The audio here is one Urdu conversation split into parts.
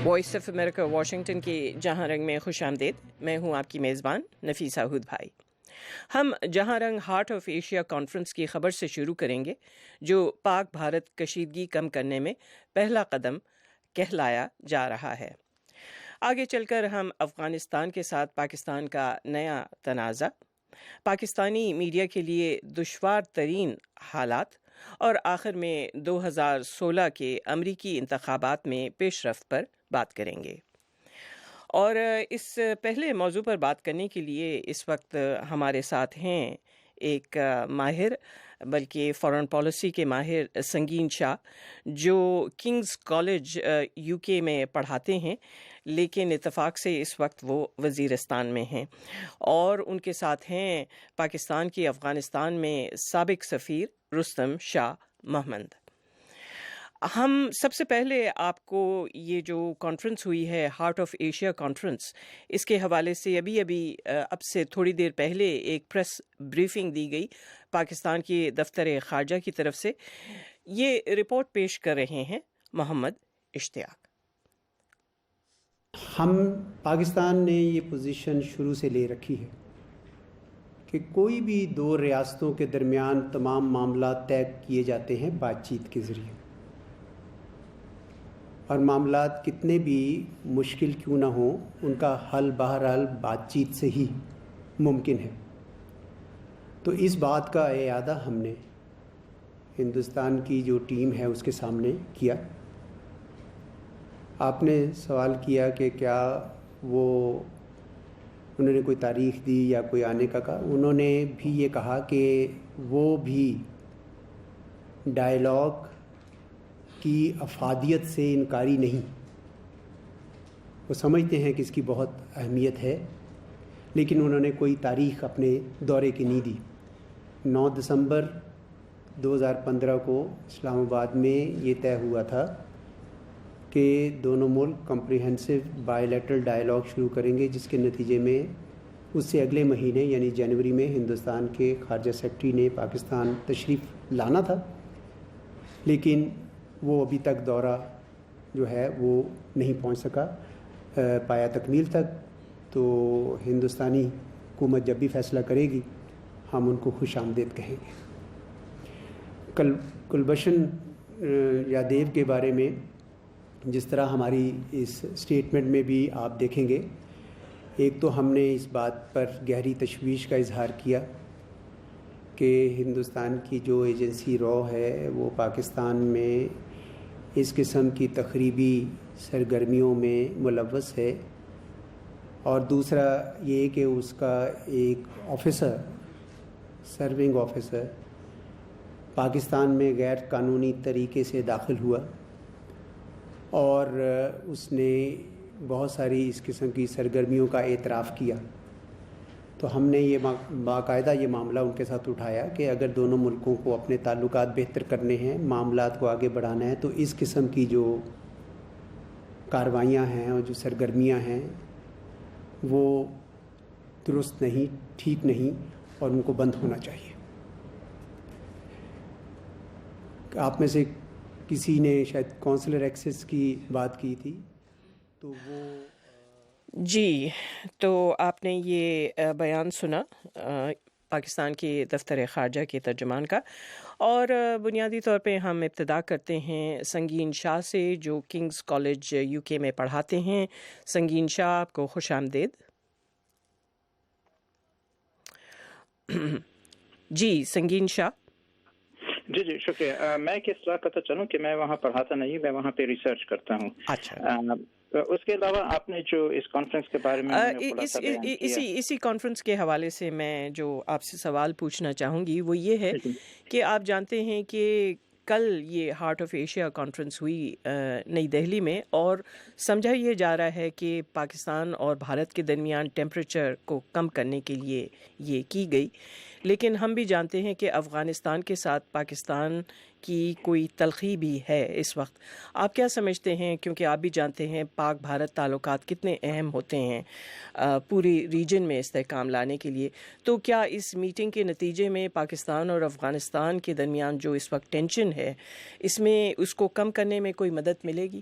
وائس آف امریکہ واشنگٹن کے جہاں رنگ میں خوش آمدید. میں ہوں آپ کی میزبان نفیسہ ہود بھائی. ہم جہاں رنگ ہارٹ آف ایشیا کانفرنس کی خبر سے شروع کریں گے جو پاک بھارت کشیدگی کم کرنے میں پہلا قدم کہلایا جا رہا ہے. آگے چل کر ہم افغانستان کے ساتھ پاکستان کا نیا تنازع، پاکستانی میڈیا کے لیے دشوار ترین حالات اور آخر میں 2016 کے امریکی انتخابات میں پیش رفت پر بات کریں گے. اور اس پہلے موضوع پر بات کرنے کے لیے اس وقت ہمارے ساتھ ہیں ایک ماہر، بلکہ فارن پالیسی کے ماہر سنگین شاہ، جو کنگز کالج یو کے میں پڑھاتے ہیں، لیکن اتفاق سے اس وقت وہ وزیرستان میں ہیں. اور ان کے ساتھ ہیں پاکستان کی افغانستان میں سابق سفیر رستم شاہ محمد. ہم سب سے پہلے آپ کو یہ جو کانفرنس ہوئی ہے ہارٹ آف ایشیا کانفرنس، اس کے حوالے سے اب سے تھوڑی دیر پہلے ایک پریس بریفنگ دی گئی پاکستان کے دفتر خارجہ کی طرف سے. یہ رپورٹ پیش کر رہے ہیں محمد اشتیاق. پاکستان نے یہ پوزیشن شروع سے لے رکھی ہے کہ کوئی بھی دو ریاستوں کے درمیان تمام معاملات طے کیے جاتے ہیں بات چیت کے ذریعے، اور معاملات کتنے بھی مشکل کیوں نہ ہوں ان کا حل بہرحال بات چیت سے ہی ممکن ہے. تو اس بات کا اعادہ ہم نے ہندوستان کی جو ٹیم ہے اس کے سامنے کیا. آپ نے سوال کیا کہ کیا انہوں نے کوئی تاریخ دی یا کوئی آنے کا کہا. انہوں نے بھی یہ کہا کہ وہ بھی ڈائیلاگ کی افادیت سے انکاری نہیں، وہ سمجھتے ہیں کہ اس کی بہت اہمیت ہے، لیکن انہوں نے کوئی تاریخ اپنے دورے کی نہیں دی. 9 دسمبر 2015 کو اسلام آباد میں یہ طے ہوا تھا کہ دونوں ملک کمپریہنسو بائی لیٹرل ڈائیلاگ شروع کریں گے، جس کے نتیجے میں اس سے اگلے مہینے یعنی جنوری میں ہندوستان کے خارجہ سیکرٹری نے پاکستان تشریف لانا تھا، لیکن وہ ابھی تک دورہ جو ہے وہ نہیں پہنچ پایا تکمیل تک. تو ہندوستانی حکومت جب بھی فیصلہ کرے گی ہم ان کو خوش آمدید کہیں گے. کلبھشن یادیو کے بارے میں جس طرح ہماری اس اسٹیٹمنٹ میں بھی آپ دیکھیں گے، ایک تو ہم نے اس بات پر گہری تشویش کا اظہار کیا کہ ہندوستان کی جو ایجنسی رو ہے وہ پاکستان میں اس قسم کی تخریبی سرگرمیوں میں ملوث ہے، اور دوسرا یہ کہ اس کا ایک آفیسر، سرونگ آفیسر، پاکستان میں غیر قانونی طریقے سے داخل ہوا اور اس نے بہت ساری اس قسم کی سرگرمیوں کا اعتراف کیا. تو ہم نے یہ باقاعدہ یہ معاملہ ان کے ساتھ اٹھایا کہ اگر دونوں ملکوں کو اپنے تعلقات بہتر کرنے ہیں، معاملات کو آگے بڑھانا ہے، تو اس قسم کی جو کارروائیاں ہیں اور جو سرگرمیاں ہیں وہ درست نہیں، ٹھیک نہیں، اور ان کو بند ہونا چاہیے. آپ میں سے کسی نے شاید کونسلر ایکسس کی بات کی تھی، تو وہ جی، تو آپ نے یہ بیان سنا پاکستان کے دفتر خارجہ کے ترجمان کا. اور بنیادی طور پہ ہم ابتدا کرتے ہیں سنگین شاہ سے، جو کنگز کالج یو کے میں پڑھاتے ہیں. سنگین شاہ، آپ کو خوش آمدید. جی سنگین شاہ. جی شکریہ. میں کس طرح پتہ چلوں کہ میں وہاں پڑھاتا نہیں، میں وہاں پہ ریسرچ کرتا ہوں. اچھا. اس کے علاوہ آپ نے جو اس کانفرنس کے بارے میں اسی کانفرنس کے حوالے سے میں جو آپ سے سوال پوچھنا چاہوں گی وہ یہ ہے کہ آپ جانتے ہیں کہ کل یہ ہارٹ آف ایشیا کانفرنس ہوئی نئی دہلی میں، اور سمجھا یہ جا رہا ہے کہ پاکستان اور بھارت کے درمیان ٹیمپریچر کو کم کرنے کے لیے یہ کی گئی، لیکن ہم بھی جانتے ہیں کہ افغانستان کے ساتھ پاکستان کی کوئی تلخی بھی ہے اس وقت. آپ کیا سمجھتے ہیں، کیونکہ آپ بھی جانتے ہیں پاک بھارت تعلقات کتنے اہم ہوتے ہیں پوری ریجن میں استحکام لانے کے لیے، تو کیا اس میٹنگ کے نتیجے میں پاکستان اور افغانستان کے درمیان جو اس وقت ٹینشن ہے، اس میں اس کو کم کرنے میں کوئی مدد ملے گی؟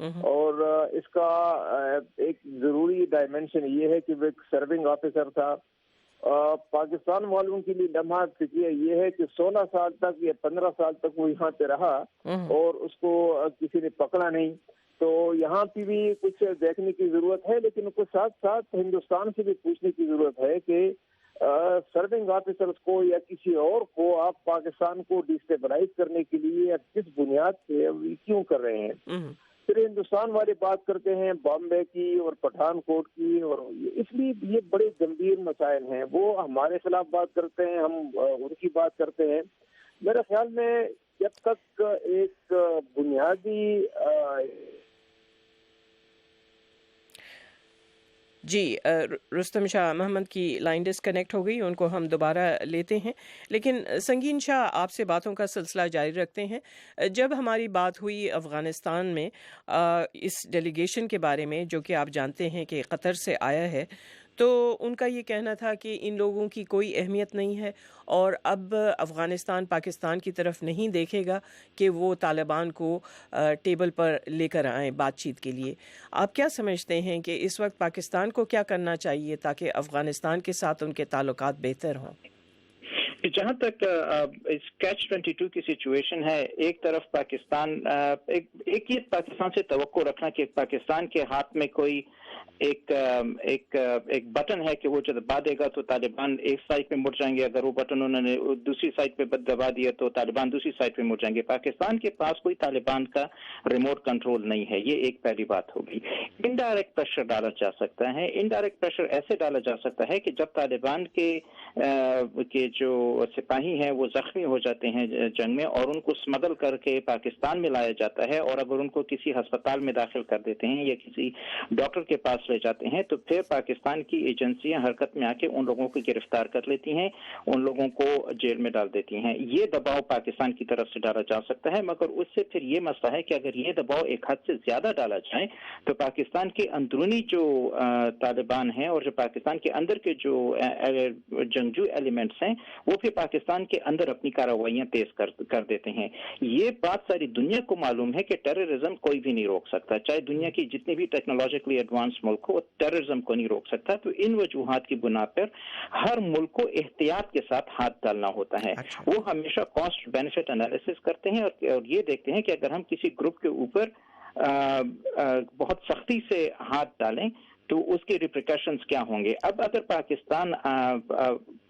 اور اس کا ایک ضروری ڈائمینشن یہ ہے کہ وہ ایک سرونگ آفیسر تھا. پاکستان والوں کے لیے لمحہ فکریہ یہ ہے کہ 16 سال تک یا 15 سال تک وہ یہاں پہ رہا اور اس کو کسی نے پکڑا نہیں. تو یہاں پہ بھی کچھ دیکھنے کی ضرورت ہے, لیکن اس کے ساتھ ساتھ ہندوستان سے بھی پوچھنے کی ضرورت ہے کہ سرونگ آفیسرز کو یا کسی اور کو آپ پاکستان کو ڈیسٹیبلائز کرنے کے لیے کس بنیاد سے کیوں کر رہے ہیں. پھر ہندوستان والے بات کرتے ہیں بامبے کی اور پٹھان کوٹ کی, اور اس لیے یہ بڑے گمبھیر مسائل ہیں. وہ ہمارے خلاف بات کرتے ہیں, ہم ان کی بات کرتے ہیں. میرے خیال میں جب تک ایک بنیادی جی رستم شاہ محمد کی لائن ڈسکنیکٹ ہو گئی, ان کو ہم دوبارہ لیتے ہیں. لیکن سنگین شاہ آپ سے باتوں کا سلسلہ جاری رکھتے ہیں. جب ہماری بات ہوئی افغانستان میں اس ڈیلیگیشن کے بارے میں, جو کہ آپ جانتے ہیں کہ قطر سے آیا ہے, تو ان کا یہ کہنا تھا کہ ان لوگوں کی کوئی اہمیت نہیں ہے اور اب افغانستان پاکستان کی طرف نہیں دیکھے گا کہ وہ طالبان کو ٹیبل پر لے کر آئیں بات چیت کے لیے. آپ کیا سمجھتے ہیں کہ اس وقت پاکستان کو کیا کرنا چاہیے تاکہ افغانستان کے ساتھ ان کے تعلقات بہتر ہوں؟ جہاں تک اس کیچ 22 کی سچویشن ہے, ایک طرف پاکستان ایک یہ پاکستان سے توقع رکھنا کہ پاکستان کے ہاتھ میں کوئی ایک بٹن ہے کہ وہ جب دبا دے گا تو طالبان ایک سائڈ پہ مڑ جائیں گے, اگر وہ بٹن انہوں نے دوسری سائڈ پہ دبا دیا تو طالبان دوسری سائڈ پہ مڑ جائیں گے. پاکستان کے پاس کوئی طالبان کا ریموٹ کنٹرول نہیں ہے, یہ ایک پہلی بات ہوگی. انڈائریکٹ پریشر ڈالا جا سکتا ہے. انڈائریکٹ پریشر ایسے ڈالا جا سکتا ہے کہ جب طالبان کے جو سپاہی ہیں وہ زخمی ہو جاتے ہیں جنگ میں اور ان کو اسمگل کر کے پاکستان میں لایا جاتا ہے, اور اگر ان کو کسی ہسپتال میں داخل کر دیتے ہیں یا کسی ڈاکٹر کے پاس لے جاتے ہیں, تو پھر پاکستان کی ایجنسیاں حرکت میں آ کے ان لوگوں کو گرفتار کر لیتی ہیں, ان لوگوں کو جیل میں ڈال دیتی ہیں. یہ دباؤ پاکستان کی طرف سے ڈالا جا سکتا ہے, مگر اس سے پھر یہ مسئلہ ہے کہ اگر یہ دباؤ ایک حد سے زیادہ ڈالا جائے تو پاکستان کے اندرونی جو طالبان ہیں اور جو پاکستان کے اندر کے جو جنگجو ایلیمنٹس ہیں وہ پھر پاکستان کے اندر اپنی کارروائیاں تیز کر دیتے ہیں. یہ بات ساری دنیا کو معلوم ہے کہ ٹیررزم کوئی بھی نہیں روک سکتا, چاہے دنیا کی جتنی بھی ٹیکنالوجیکلی ایڈوانس ملک ہو, ٹیررزم کو نہیں روک سکتا. تو ان وجوہات کی بنا پر ہر ملک کو احتیاط کے ساتھ ہاتھ ڈالنا ہوتا ہے. وہ ہمیشہ کاسٹ بینیفٹ انالیسس کرتے ہیں اور یہ دیکھتے ہیں کہ اگر ہم کسی گروپ کے اوپر بہت سختی سے ہاتھ ڈالیں تو اس کے ریپریکاشنز کیا ہوں گے. اب اگر پاکستان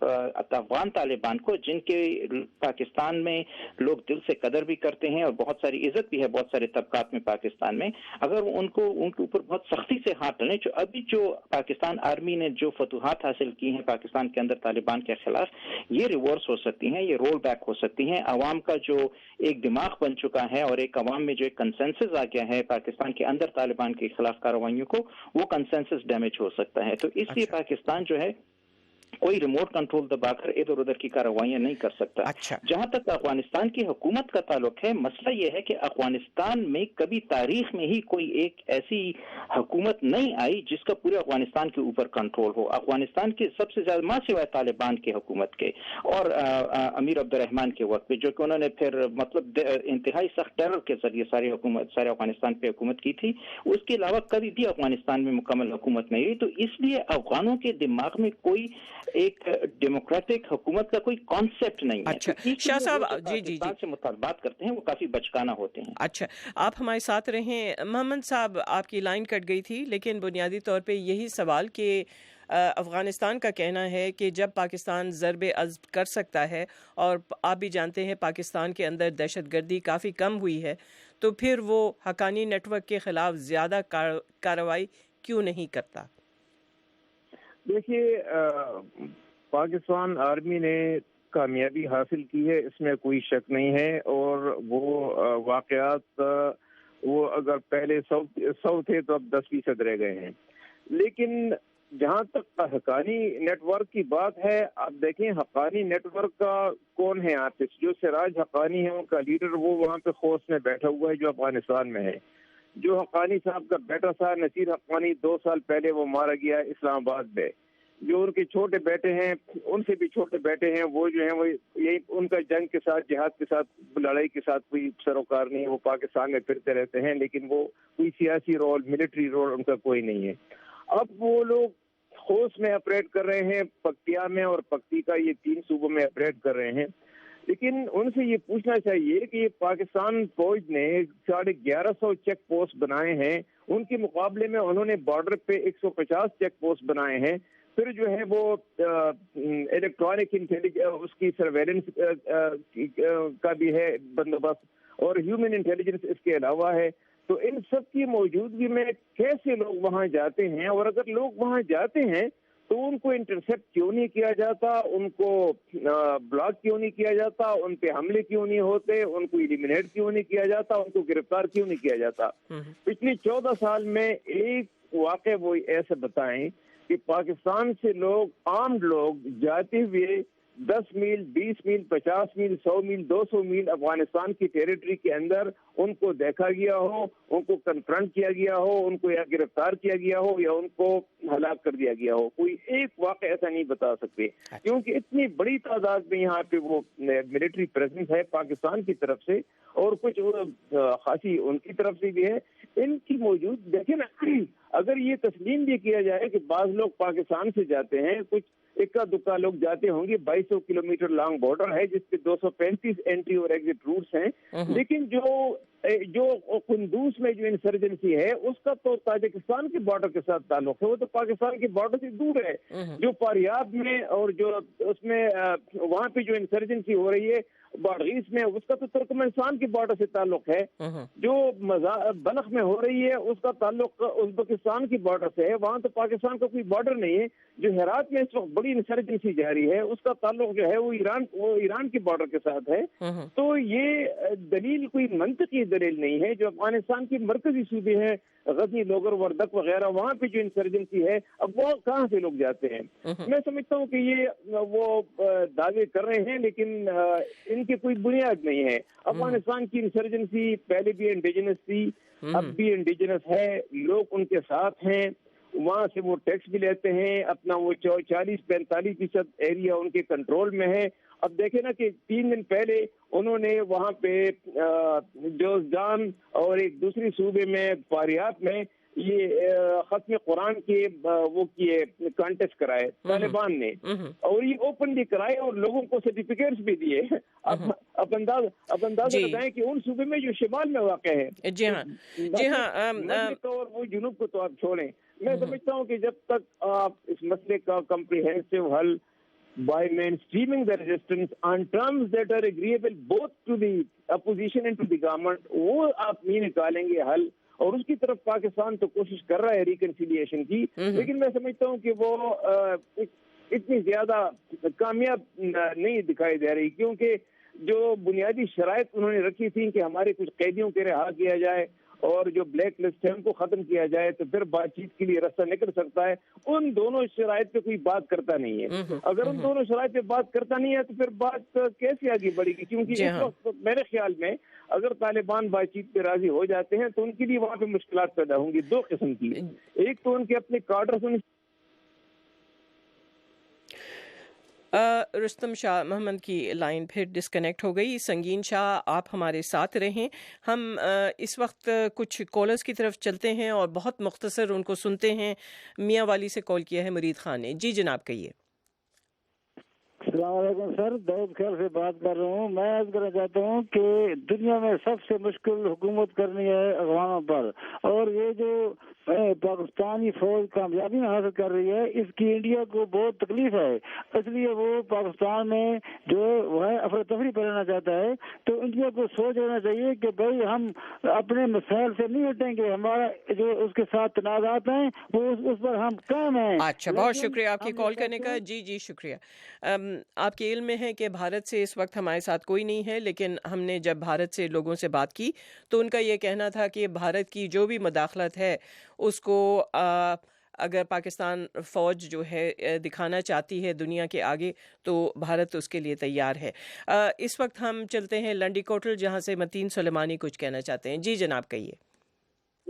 افغان طالبان کو, جن کے پاکستان میں لوگ دل سے قدر بھی کرتے ہیں اور بہت ساری عزت بھی ہے بہت سارے طبقات میں پاکستان میں, اگر ان کے اوپر بہت سختی سے ہاتھ ڈالیں, جو ابھی جو پاکستان آرمی نے جو فتوحات حاصل کی ہیں پاکستان کے اندر طالبان کے خلاف, یہ ریورس ہو سکتی ہیں, یہ رول بیک ہو سکتی ہیں. عوام کا جو ایک دماغ بن چکا ہے اور ایک عوام میں جو ایک کنسنسس آ گیا ہے پاکستان کے اندر طالبان کے خلاف کارروائیوں کو, وہ کنسنسس ڈیمیج ہو سکتا ہے. تو اس لیے پاکستان جو ہے کوئی ریموٹ کنٹرول دبا کر ادھر ادھر کی کارروائیاں نہیں کر سکتا. جہاں تک افغانستان کی حکومت کا تعلق ہے, مسئلہ یہ ہے کہ افغانستان میں کبھی تاریخ میں ہی کوئی ایک ایسی حکومت نہیں آئی جس کا پورے افغانستان کے اوپر کنٹرول ہو. افغانستان کے سب سے زیادہ ماں سوائے طالبان کی حکومت کے اور امیر عبد الرحمان کے وقت پہ, جو کہ انہوں نے پھر مطلب انتہائی سخت ٹیرر کے ذریعے سارے افغانستان پہ حکومت کی تھی, اس کے علاوہ کبھی بھی افغانستان میں مکمل حکومت نہیں رہی. تو اس لیے افغانوں کے دماغ میں کوئی ایک ڈیموکریٹک حکومت کا کوئی کانسیپٹ نہیں ہے. اچھا شاہ صاحب, جی سے مطالبات کرتے ہیں وہ کافی بچکانہ ہوتے ہیں. اچھا آپ ہمارے ساتھ رہیں. محمد صاحب آپ کی لائن کٹ گئی تھی, لیکن بنیادی طور پہ یہی سوال کہ افغانستان کا کہنا ہے کہ جب پاکستان ضرب عضب کر سکتا ہے, اور آپ بھی جانتے ہیں پاکستان کے اندر دہشت گردی کافی کم ہوئی ہے, تو پھر وہ حقانی نیٹ ورک کے خلاف زیادہ کارروائی کیوں نہیں کرتا؟ دیکھیے, پاکستان آرمی نے کامیابی حاصل کی ہے, اس میں کوئی شک نہیں ہے, اور وہ واقعات وہ اگر پہلے 100 تھے تو اب 10% رہ گئے ہیں. لیکن جہاں تک حقانی نیٹ ورک کی بات ہے, آپ دیکھیں حقانی نیٹ ورک کا کون ہے آرٹسٹ. جو سراج حقانی ہے ان کا لیڈر, وہ وہاں پہ خوست میں بیٹھا ہوا ہے جو افغانستان میں ہے. جو حقانی صاحب کا بیٹا تھا نصیر حقانی, 2 سال پہلے وہ مارا گیا اسلام آباد میں. جو ان کے چھوٹے بیٹے ہیں ان سے بھی چھوٹے بیٹے ہیں وہ جو ہیں وہ یہی ان کا جنگ کے ساتھ جہاد کے ساتھ لڑائی کے ساتھ کوئی سروکار نہیں ہے. وہ پاکستان میں پھرتے رہتے ہیں لیکن وہ کوئی سیاسی رول ملٹری رول ان کا کوئی نہیں ہے. اب وہ لوگ خوست میں آپریٹ کر رہے ہیں, پکتیا میں اور پکتی کا یہ 3 صوبوں میں آپریٹ کر رہے ہیں. لیکن ان سے یہ پوچھنا چاہیے کہ پاکستان فوج نے 1150 چیک پوسٹ بنائے ہیں, ان کے مقابلے میں انہوں نے بارڈر پہ 150 چیک پوسٹ بنائے ہیں. پھر جو ہے وہ الیکٹرانک انٹیلیجنس اس کی سرویلنس کا بھی ہے بندوبست اور ہیومن انٹیلیجنس اس کے علاوہ ہے. تو ان سب کی موجودگی میں کیسے لوگ وہاں جاتے ہیں, اور اگر لوگ وہاں جاتے ہیں تو ان کو انٹرسیپٹ کیوں نہیں کیا جاتا, ان کو بلاک کیوں نہیں کیا جاتا, ان پہ حملے کیوں نہیں ہوتے, ان کو ایلیمینیٹ کیوں نہیں کیا جاتا, ان کو گرفتار کیوں نہیں کیا جاتا. پچھلی 14 سال میں ایک واقعہ وہ ایسے بتائیں کہ پاکستان سے لوگ عام لوگ جاتے ہوئے 10 میل 20 میل 50 میل 100 میل 200 میل افغانستان کی ٹیریٹری کے اندر ان کو دیکھا گیا ہو, ان کو کنفرنٹ کیا گیا ہو, ان کو یا گرفتار کیا گیا ہو یا ان کو ہلاک کر دیا گیا ہو. کوئی ایک واقعہ ایسا نہیں بتا سکتے کیونکہ اتنی بڑی تعداد میں یہاں پہ وہ ملٹری پریزنس ہے پاکستان کی طرف سے اور کچھ خاصی ان کی طرف سے بھی ہے. ان کی موجود دیکھیں نا, اگر یہ تسلیم بھی کیا جائے کہ بعض لوگ پاکستان سے جاتے ہیں, کچھ اکا دکا لوگ جاتے ہوں گے, 2200 کلومیٹر لانگ بارڈر ہے جس پہ 235 انٹری اور ایگزٹ روٹس ہیں, لیکن جو قندوز میں جو انسرجنسی ہے اس کا تو تاجکستان کے بارڈر کے ساتھ تعلق ہے, وہ تو پاکستان کے بارڈر سے دور ہے. جو فاریاب میں اور جو اس میں وہاں پہ جو انسرجنسی ہو رہی ہے باڑغیس میں, اس کا تو ترکمنستان کے بارڈر سے تعلق ہے. جو بلخ میں ہو رہی ہے اس کا تعلق ازبکستان کی بارڈر سے ہے, وہاں تو پاکستان کا کوئی بارڈر نہیں ہے. جو ہرات میں اس وقت بڑی انسرجنسی جاری ہے اس کا تعلق جو ہے وہ ایران کے بارڈر کے ساتھ ہے. تو یہ دلیل کوئی منطقی دلیل نہیں ہے. جو افغانستان کی مرکزی صوبے ہیں غزنی, لوگر, وردک وغیرہ, وہاں پہ جو انسرجنسی ہے اب وہ کہاں سے لوگ جاتے ہیں؟ میں سمجھتا ہوں کہ یہ وہ دعوے کر رہے ہیں لیکن ان کی کوئی بنیاد نہیں ہے. افغانستان کی انسرجنسی پہلے بھی انڈیجنس تھی, اب بھی انڈیجنس ہے, لوگ ان کے ساتھ ہیں, وہاں سے وہ ٹیکس بھی لیتے ہیں, اپنا وہ 40-45% ایریا ان کے کنٹرول میں ہے. اب دیکھیں نا کہ 3 دن پہلے انہوں نے وہاں پہ جوزجان اور ایک دوسری صوبے میں فاریاب میں یہ ختم قرآن کے وہ کیے کانٹیسٹ کرائے طالبان نے, اور یہ اوپنلی کرائے اور لوگوں کو سرٹیفکیٹس بھی دیے. اب اندازہ لگائیں کہ ان صوبے میں جو شمال میں واقع ہے, جی ہاں اور وہ جنوب کو تو آپ چھوڑیں. میں سمجھتا ہوں کہ جب تک آپ اس مسئلے کا کمپریہنسو حل by mainstreaming the resistance on terms that are agreeable both to the opposition and to the government, وہ آپ نہیں نکالیں گے حل. اور اس کی طرف پاکستان تو کوشش کر رہا ہے ریکنسیلیشن کی, لیکن میں سمجھتا ہوں کہ وہ اتنی زیادہ کامیاب نہیں دکھائی دے رہی, کیونکہ جو بنیادی شرائط انہوں نے رکھی تھی کہ ہمارے کچھ قیدیوں کے رہا کیا جائے اور جو بلیک لسٹ ہے ان کو ختم کیا جائے تو پھر بات چیت کے لیے راستہ نکل سکتا ہے, ان دونوں شرائط پہ کوئی بات کرتا نہیں ہے. اگر ان دونوں شرائط پہ بات کرتا نہیں ہے تو پھر بات کیسے آگے بڑھے گی؟ کیونکہ اس وقت میرے خیال میں اگر طالبان بات چیت پہ راضی ہو جاتے ہیں تو ان کے لیے وہاں پہ مشکلات پیدا ہوں گی 2 قسم کی. ایک تو ان کے اپنے کارڈر رستم شاہ محمد کی لائن پھر ڈسکنیکٹ ہو گئی. سنگین شاہ آپ ہمارے ساتھ رہیں. ہم اس وقت کچھ کالرز کی طرف چلتے ہیں اور بہت مختصر ان کو سنتے ہیں. میاں والی سے کال کیا ہے مرید خان نے. جی جناب کہیے. السلام علیکم سر, دعوت خیال سے بات کر رہا ہوں. میں عرض کرنا چاہتا ہوں کہ دنیا میں سب سے مشکل حکومت کرنی ہے افغانوں پر, اور یہ جو پاکستانی فوج کامیابی حاصل کر رہی ہے اس کی انڈیا کو بہت تکلیف ہے. اس لیے وہ پاکستان میں جو وہ ہے افراتفری پھیلانا چاہتا ہے. تو انڈیا کو سوچ لینا چاہیے کہ بھائی ہم اپنے مسائل سے نہیں ہٹیں گے, ہمارا جو اس کے ساتھ تنازعات ہیں وہ اس پر ہم کام ہیں. اچھا, بہت شکریہ آپ کی کال کرنے کا. جی شکریہ. آپ کے علم میں ہے کہ بھارت سے اس وقت ہمارے ساتھ کوئی نہیں ہے, لیکن ہم نے جب بھارت سے لوگوں سے بات کی تو ان کا یہ کہنا تھا کہ بھارت کی جو بھی مداخلت ہے اس کو اگر پاکستان فوج جو ہے دکھانا چاہتی ہے دنیا کے آگے تو بھارت اس کے لیے تیار ہے. اس وقت ہم چلتے ہیں لنڈی کوٹل جہاں سے متین سلیمانی کچھ کہنا چاہتے ہیں. جی جناب کہیے.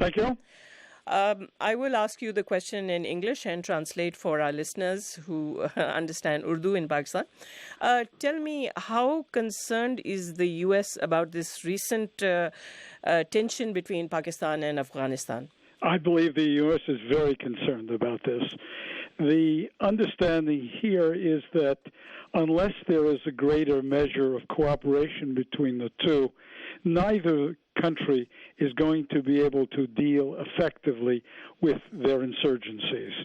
Thank you. I will ask you the question in English and translate for our listeners who understand Urdu in Pakistan. Tell me, how concerned is the U.S. about this recent tension between Pakistan and Afghanistan? I believe the U.S. is very concerned about this. The understanding here is that unless there is a greater measure of cooperation between the two, neither country is going to be able to deal effectively with their insurgencies.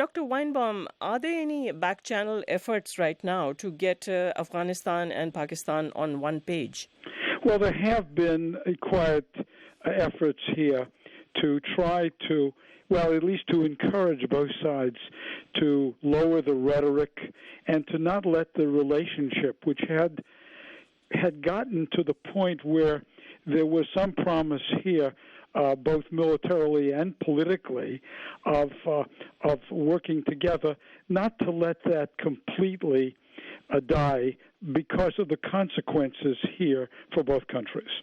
Dr. Weinbaum, are there any back channel efforts right now to get Afghanistan and Pakistan on one page? Well, there have been quiet efforts here to try to, well, at least to encourage both sides to lower the rhetoric and to not let the relationship, which had gotten to the point where there was some promise here, both militarily and politically, of working together, not to let that completely die because of the consequences here for both countries.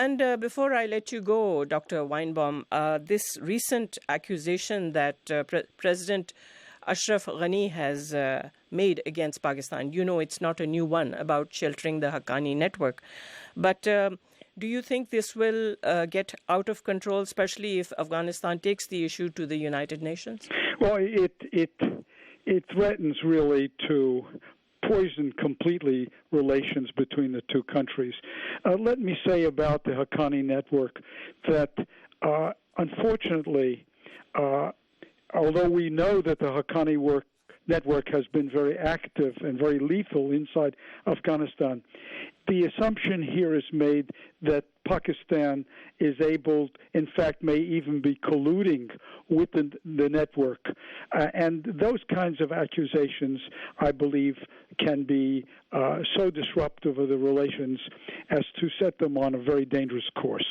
And before I let you go, Dr. Weinbaum, this recent accusation that President Ashraf Ghani has made against Pakistan, you know, it's not a new one about sheltering the Haqqani network, but do you think this will get out of control, especially if Afghanistan takes the issue to the United Nations? Well, it threatens really to poison completely relations between the two countries. Let me say about the Haqqani network that, unfortunately, although we know that the Haqqani network has been very active and very lethal inside Afghanistan, the assumption here is made that Pakistan is able, in fact, may even be colluding with the network. And those kinds of accusations, I believe, can be so disruptive of the relations as to set them on a very dangerous course.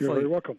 You're very welcome.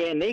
ANA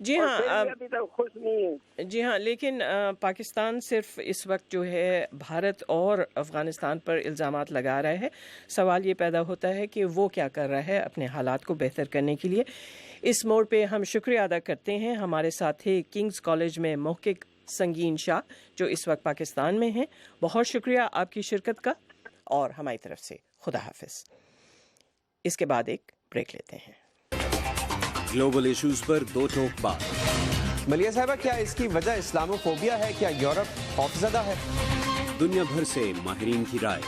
جی ہاں ابھی تک خوش نہیں ہے. جی ہاں، لیکن پاکستان صرف اس وقت جو ہے بھارت اور افغانستان پر الزامات لگا رہا ہے. سوال یہ پیدا ہوتا ہے کہ وہ کیا کر رہا ہے اپنے حالات کو بہتر کرنے کے لیے. اس موڑ پہ ہم شکریہ ادا کرتے ہیں ہمارے ساتھی کنگز کالج میں محقق سنگین شاہ جو اس وقت پاکستان میں ہیں. بہت شکریہ آپ کی شرکت کا، اور ہماری طرف سے خدا حافظ. اس کے بعد ایک بریک لیتے ہیں. گلوبل ایشوز پر دو ٹوک بات. ملیہ صاحبہ، کیا اس کی وجہ اسلاموفوبیا ہے؟ کیا یورپ خوفزدہ ہے؟ دنیا بھر سے ماہرین کی رائے.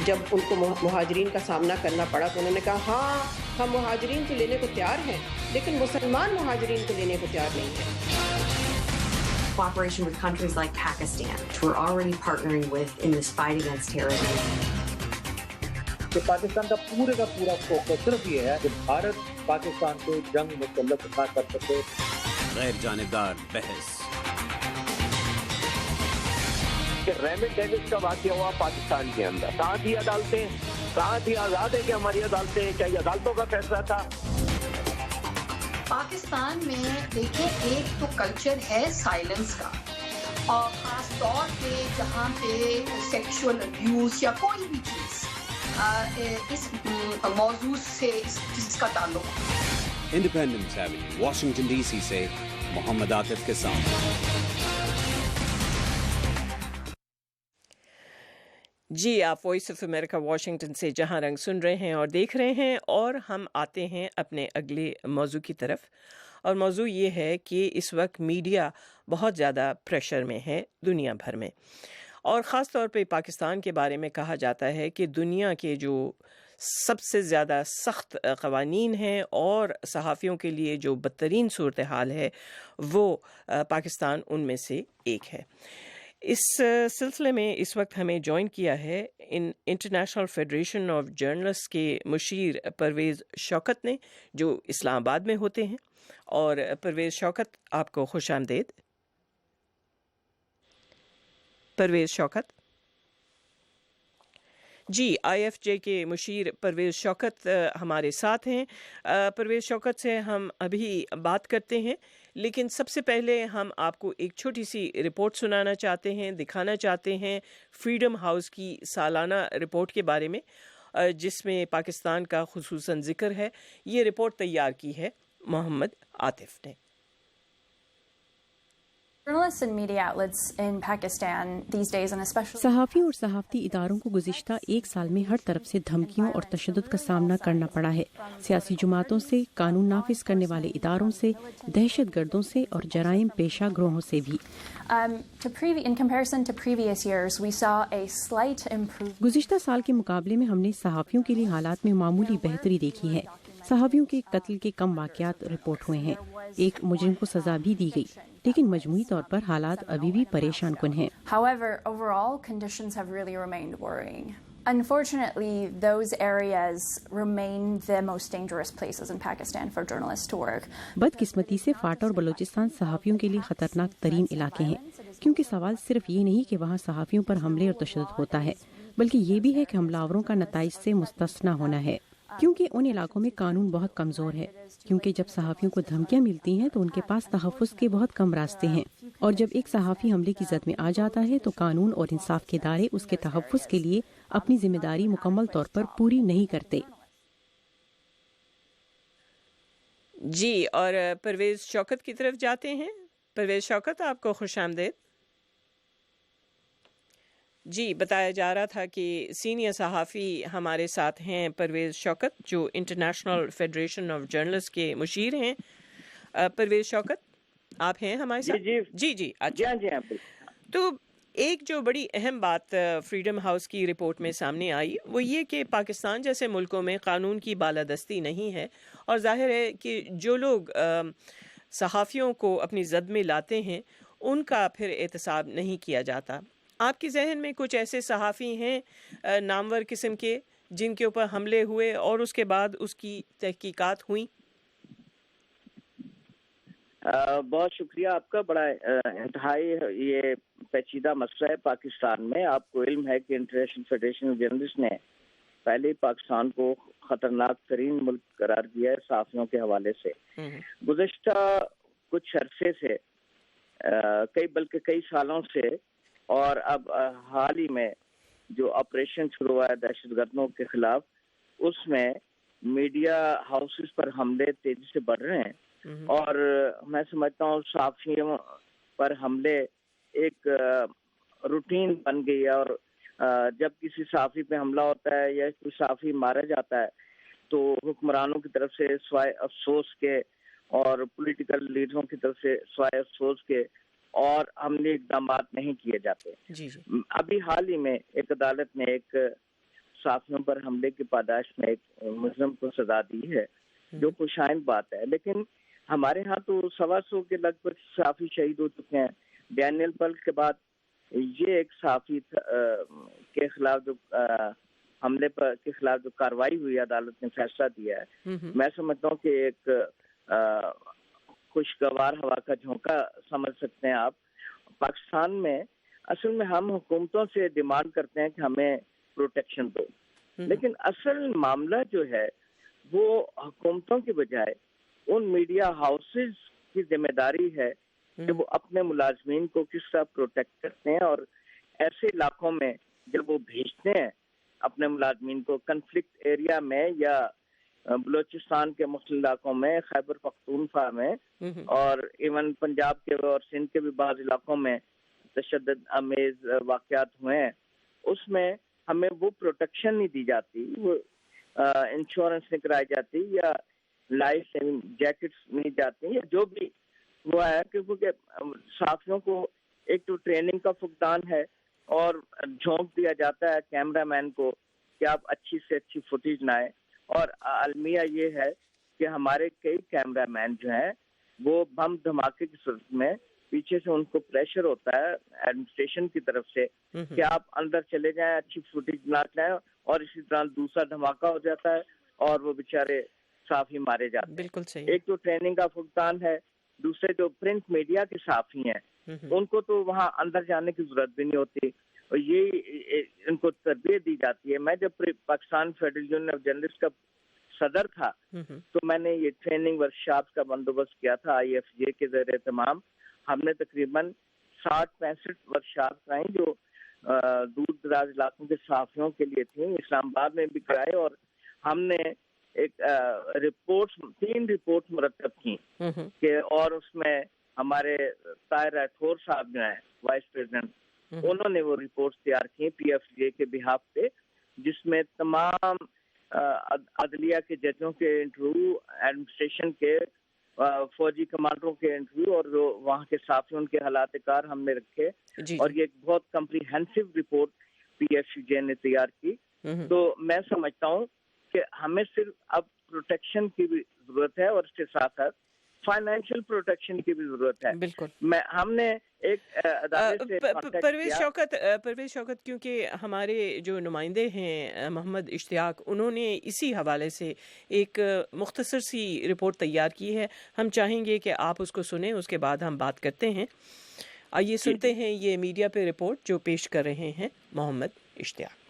جب ان کو مہاجرین کا سامنا کرنا پڑا تو انہوں نے کہا ہاں ہم مہاجرین کو لینے کو تیار ہیں، لیکن مسلمان مہاجرین کو لینے کو تیار نہیں ہیں. Cooperation with countries like Pakistan, which we're already partnering with in this fight against terrorism. کہ پاکستان کا پورا فوکس صرف یہ ہے کہ بھارت پاکستان کو جنگ مسلط نہ کر سکے. غیر جانبدار بحث. کہ ریمنڈ ڈیوس کا واقعہ ہوا پاکستان کے اندر، کہاں تھی عدالتیں، کہاں تھی آزاد ہے کہ ہماری عدالتیں، کیا یہ عدالتوں کا فیصلہ تھا؟ پاکستان میں دیکھیں ایک تو کلچر ہے سائلنس کا، اور خاص طور پہ جہاں پہ سیکشول ابیوز یا کوئی بھی چیز اس موضوع سے جس کا تعلق. Independence avenue, Washington D C سے محمد عاطف کے ساتھ. جی، آپ وائس آف امریکہ واشنگٹن سے جہاں رنگ سن رہے ہیں اور دیکھ رہے ہیں، اور ہم آتے ہیں اپنے اگلے موضوع کی طرف. اور موضوع یہ ہے کہ اس وقت میڈیا بہت زیادہ پریشر میں ہے دنیا بھر میں، اور خاص طور پہ پاکستان کے بارے میں کہا جاتا ہے کہ دنیا کے جو سب سے زیادہ سخت قوانین ہیں اور صحافیوں کے لیے جو بدترین صورتحال ہے وہ پاکستان ان میں سے ایک ہے. اس سلسلے میں اس وقت ہمیں جوائن کیا ہے انٹرنیشنل فیڈریشن آف جرنلسٹ کے مشیر پرویز شوکت نے، جو اسلام آباد میں ہوتے ہیں. اور پرویز شوکت، آپ کو خوش آمدید. پرویز شوکت جی، آئی ایف جے کے مشیر پرویز شوکت ہمارے ساتھ ہیں. پرویز شوکت سے ہم ابھی بات کرتے ہیں، لیکن سب سے پہلے ہم آپ کو ایک چھوٹی سی رپورٹ سنانا چاہتے ہیں، دکھانا چاہتے ہیں فریڈم ہاؤس کی سالانہ رپورٹ کے بارے میں، جس میں پاکستان کا خصوصاً ذکر ہے. یہ رپورٹ تیار کی ہے محمد عاطف نے. صحافیوں اور صحافتی اداروں کو گزشتہ ایک سال میں ہر طرف سے دھمکیوں اور تشدد کا سامنا کرنا پڑا ہے. سیاسی جماعتوں سے، قانون نافذ کرنے والے اداروں سے، دہشت گردوں سے اور جرائم پیشہ گروہوں سے بھی. گزشتہ سال کے مقابلے میں ہم نے صحافیوں کے لیے حالات میں معمولی بہتری دیکھی ہے. صحافیوں کے قتل کے کم واقعات رپورٹ ہوئے ہیں. ایک مجرم کو سزا بھی دی گئی، لیکن مجموعی طور پر حالات ابھی بھی پریشان کن ہیں. However, overall conditions have really remained worrying. Unfortunately, those areas remain the most dangerous places in Pakistan for journalists to work. بدقسمتی سے فاٹا اور بلوچستان صحافیوں کے لیے خطرناک ترین علاقے ہیں، کیونکہ سوال صرف یہ نہیں کہ وہاں صحافیوں پر حملے اور تشدد ہوتا ہے، بلکہ یہ بھی ہے کہ حملہ آوروں کا نتائج سے مستثنا ہونا ہے، کیونکہ ان علاقوں میں قانون بہت کمزور ہے. کیونکہ جب صحافیوں کو دھمکیاں ملتی ہیں تو ان کے پاس تحفظ کے بہت کم راستے ہیں، اور جب ایک صحافی حملے کی زد میں آ جاتا ہے تو قانون اور انصاف کے ادارے اس کے تحفظ کے لیے اپنی ذمہ داری مکمل طور پر پوری نہیں کرتے. جی، اور پرویز شوکت کی طرف جاتے ہیں. پرویز شوکت، آپ کو خوش آمدید. جی، بتایا جا رہا تھا کہ سینئر صحافی ہمارے ساتھ ہیں پرویز شوکت، جو انٹرنیشنل فیڈریشن آف جرنلسٹ کے مشیر ہیں. پرویز شوکت، آپ ہیں ہمارے ساتھ؟ جی اچھا. تو ایک جو بڑی اہم بات فریڈم ہاؤس کی رپورٹ میں سامنے آئی وہ یہ کہ پاکستان جیسے ملکوں میں قانون کی بالادستی نہیں ہے، اور ظاہر ہے کہ جو لوگ صحافیوں کو اپنی زد میں لاتے ہیں ان کا پھر احتساب نہیں کیا جاتا. آپ کے ذہن میں کچھ ایسے صحافی ہیں نامور قسم کے جن کے اوپر حملے ہوئے اور اس کے بعد اس کی تحقیقات ہوئیں؟ بہت شکریہ آپ کا. بڑا انتہائی یہ پیچیدہ مسئلہ ہے پاکستان میں. آپ کو علم ہے کہ انٹرنیشنل فیڈریشن آف جرنلسٹ نے پہلے پاکستان کو خطرناک ترین ملک قرار دیا ہے صحافیوں کے حوالے سے. گزشتہ کچھ عرصے سے بلکہ کئی سالوں سے، اور اب حال ہی میں جو آپریشن شروع ہوا ہے دہشت گردوں کے خلاف، اس میں میڈیا ہاؤسز پر حملے تیزی سے بڑھ رہے ہیں، اور میں سمجھتا ہوں صحافیوں پر حملے ایک روٹین بن گئی ہے. اور جب کسی صحافی پہ حملہ ہوتا ہے یا کوئی صحافی مارا جاتا ہے تو حکمرانوں کی طرف سے سوائے افسوس کے اور پولیٹیکل لیڈروں کی طرف سے سوائے افسوس کے اور عملی اقدامات نہیں کیے جاتے. ابھی حال ہی میں ایک عدالت نے ایک صحافیوں پر حملے کی پاداش میں ایک ملزم کو سزا دی ہے، جو خوش آئند بات ہے. لیکن ہمارے ہاں تو 125 کے لگ بھگ صحافی شہید ہو چکے ہیں. ڈینیل پل کے بعد یہ ایک صحافی کے خلاف جو حملے پر کے خلاف جو کارروائی ہوئی عدالت نے فیصلہ دیا ہے، میں سمجھتا ہوں کہ ایک خوشگوار ہوا کا جھونکا سمجھ سکتے ہیں آپ. پاکستان میں اصل میں ہم حکومتوں سے ڈیمانڈ کرتے ہیں کہ ہمیں پروٹیکشن دو، لیکن اصل معاملہ جو ہے وہ حکومتوں کی بجائے ان میڈیا ہاؤسز کی ذمہ داری ہے کہ وہ اپنے ملازمین کو کس طرح پروٹیکٹ کرتے ہیں، اور ایسے علاقوں میں جب وہ بھیجتے ہیں اپنے ملازمین کو، کنفلکٹ ایریا میں یا بلوچستان کے مختلف علاقوں میں، خیبر پختونخوا میں، اور ایون پنجاب کے اور سندھ کے بھی بعض علاقوں میں تشدد آمیز واقعات ہوئے ہیں، اس میں ہمیں وہ پروٹیکشن نہیں دی جاتی، وہ انشورنس نہیں کرائی جاتی، یا لائف سیونگ جیکٹس نہیں جاتی، یا جو بھی ہوا ہے. کیونکہ صحافیوں کو ایک تو ٹریننگ کا فقدان ہے، اور جھونک دیا جاتا ہے کیمرہ مین کو کہ آپ اچھی سے اچھی فوٹیج لائیں. اور المیہ یہ ہے کہ ہمارے کئی کیمرہ مین جو ہیں وہ بم دھماکے کی صورت میں پیچھے سے ان کو پریشر ہوتا ہے ایڈمنسٹریشن کی طرف سے کہ آپ اندر چلے جائیں، اچھی فوٹیج نہ لائیں، اور اسی طرح دوسرا دھماکہ ہو جاتا ہے اور وہ بیچارے صحافی مارے جاتے ہیں. بالکل صحیح. ایک تو ٹریننگ کا فقدان ہے، دوسرے جو پرنٹ میڈیا کے صحافی ہیں ان کو تو وہاں اندر جانے کی ضرورت بھی نہیں ہوتی، اور یہ ان کو تربیت دی جاتی ہے. میں جب Pakistan federal union of journalist کا صدر تھا تو میں نے یہ ٹریننگ ورکشاپ کا بندوبست کیا تھا IFJ کے زیر اہتمام. ہم نے تقریباً 60-65 ورکشاپ کرائیں جو دور دراز علاقوں کے صحافیوں کے لیے تھیں، اسلام آباد میں بھی کرائے، اور ہم نے ایک 3 رپورٹ مرتب کی کہ، اور اس میں ہمارے طاہر راٹھور صاحب جو ہیں وائس پریزیڈنٹ، انہوں نے وہ رپورٹ تیار کی PFJ کے بہاف پہ، جس میں تمام عدلیہ کے ججوں کے انٹرویو، ایڈمنسٹریشن کے فوجی کمانڈروں کے انٹرویو، اور جو وہاں کے صحافیوں کے حالات کار ہم نے رکھے. اور یہ ایک بہت کمپریہنسو رپورٹ PFJ نے تیار کی. تو میں سمجھتا ہوں کہ ہمیں صرف اب پروٹیکشن کی بھی ضرورت ہے، اور اس کے ساتھ ساتھ فائنینشیل پروٹیکشن کی بھی ضرورت ہے. بالکل. ہم نے ایک پرویز شوکت کیونکہ ہمارے جو نمائندے ہیں محمد اشتیاق، انہوں نے اسی حوالے سے ایک مختصر سی رپورٹ تیار کی ہے، ہم چاہیں گے کہ آپ اس کو سنیں، اس کے بعد ہم بات کرتے ہیں. آئیے سنتے ہیں یہ میڈیا پہ رپورٹ جو پیش کر رہے ہیں محمد اشتیاق.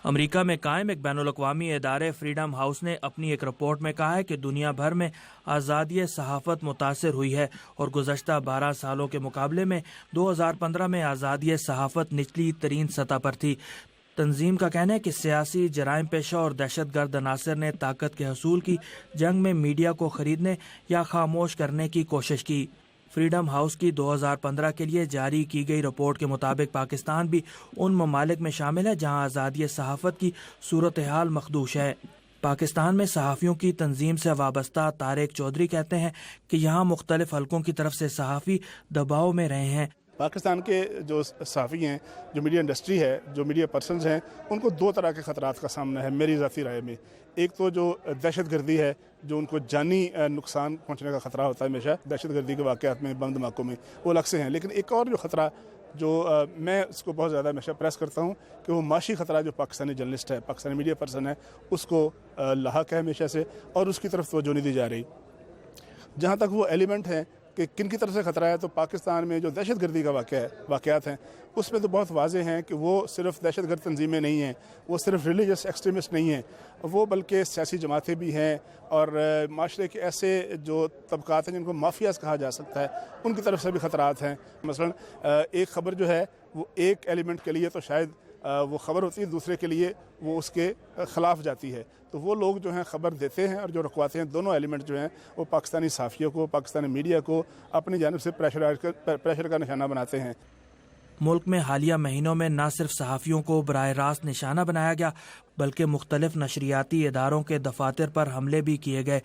امریکہ میں قائم ایک بین الاقوامی ادارے فریڈم ہاؤس نے اپنی ایک رپورٹ میں کہا ہے کہ دنیا بھر میں آزادی صحافت متاثر ہوئی ہے، اور گزشتہ 12 سالوں کے مقابلے میں 2015 میں آزادی صحافت نچلی ترین سطح پر تھی. تنظیم کا کہنا ہے کہ سیاسی جرائم پیشہ اور دہشت گرد عناصر نے طاقت کے حصول کی جنگ میں میڈیا کو خریدنے یا خاموش کرنے کی کوشش کی. فریڈم ہاؤس کی 2015 کے لیے جاری کی گئی رپورٹ کے مطابق پاکستان بھی ان ممالک میں شامل ہے جہاں آزادی صحافت کی صورتحال مخدوش ہے. پاکستان میں صحافیوں کی تنظیم سے وابستہ طارق چودھری کہتے ہیں کہ یہاں مختلف حلقوں کی طرف سے صحافی دباؤ میں رہے ہیں. پاکستان کے جو صحافی ہیں، جو میڈیا انڈسٹری ہے، جو میڈیا پرسنز ہیں، ان کو 2 طرح کے خطرات کا سامنا ہے میری ذاتی رائے میں. ایک تو جو دہشت گردی ہے، جو ان کو جانی نقصان پہنچنے کا خطرہ ہوتا ہے ہمیشہ دہشت گردی کے واقعات میں، بم دھماکوں میں، وہ الگ سے ہیں. لیکن ایک اور جو خطرہ جو میں اس کو بہت زیادہ ہمیشہ پریس کرتا ہوں کہ وہ معاشی خطرہ جو پاکستانی جرنلسٹ ہے، پاکستانی میڈیا پرسن ہے، اس کو لاحق ہے ہمیشہ سے، اور اس کی طرف توجہ نہیں دی جا رہی. جہاں تک وہ ایلیمنٹ ہیں کہ کن کی طرف سے خطرہ ہے، تو پاکستان میں جو دہشت گردی کا واقعات ہیں اس میں تو بہت واضح ہیں کہ وہ صرف دہشت گرد تنظیمیں نہیں ہیں، وہ صرف ریلیجس ایکسٹریمسٹ نہیں ہیں، وہ بلکہ سیاسی جماعتیں بھی ہیں اور معاشرے کے ایسے جو طبقات ہیں جن کو مافیاز کہا جا سکتا ہے، ان کی طرف سے بھی خطرات ہیں۔ مثلا ایک خبر جو ہے وہ ایک ایلیمنٹ کے لیے تو شاید وہ خبر ہوتی ہے، دوسرے کے لیے وہ اس کے خلاف جاتی ہے، تو وہ لوگ جو ہیں خبر دیتے ہیں اور جو رکواتے ہیں، دونوں ایلیمنٹ جو ہیں وہ پاکستانی صحافیوں کو، پاکستانی میڈیا کو اپنی جانب سے پریشر کا نشانہ بناتے ہیں۔ ملک میں حالیہ مہینوں میں نہ صرف صحافیوں کو براہ راست نشانہ بنایا گیا بلکہ مختلف نشریاتی اداروں کے دفاتر پر حملے بھی کیے گئے۔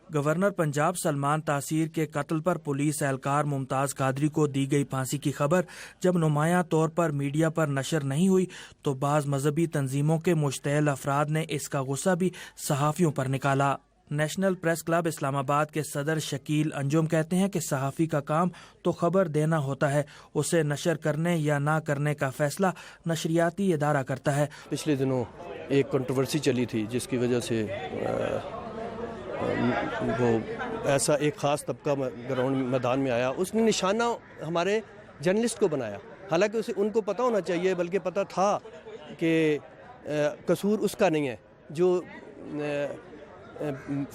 گورنر پنجاب سلمان تاثیر کے قتل پر پولیس اہلکار ممتاز قادری کو دی گئی پھانسی کی خبر جب نمایاں طور پر میڈیا پر نشر نہیں ہوئی تو بعض مذہبی تنظیموں کے مشتعل افراد نے اس کا غصہ بھی صحافیوں پر نکالا۔ نیشنل پریس کلب اسلام آباد کے صدر شکیل انجم کہتے ہیں کہ صحافی کا کام تو خبر دینا ہوتا ہے، اسے نشر کرنے یا نہ کرنے کا فیصلہ نشریاتی ادارہ کرتا ہے۔ پچھلے دنوں ایک کنٹروورسی چلی تھی جس کی وجہ سے وہ ایسا ایک خاص طبقہ گراؤنڈ میدان میں آیا، اس نے نشانہ ہمارے جرنلسٹ کو بنایا، حالانکہ اسے ان کو پتہ ہونا چاہیے، بلکہ پتہ تھا کہ قصور اس کا نہیں ہے جو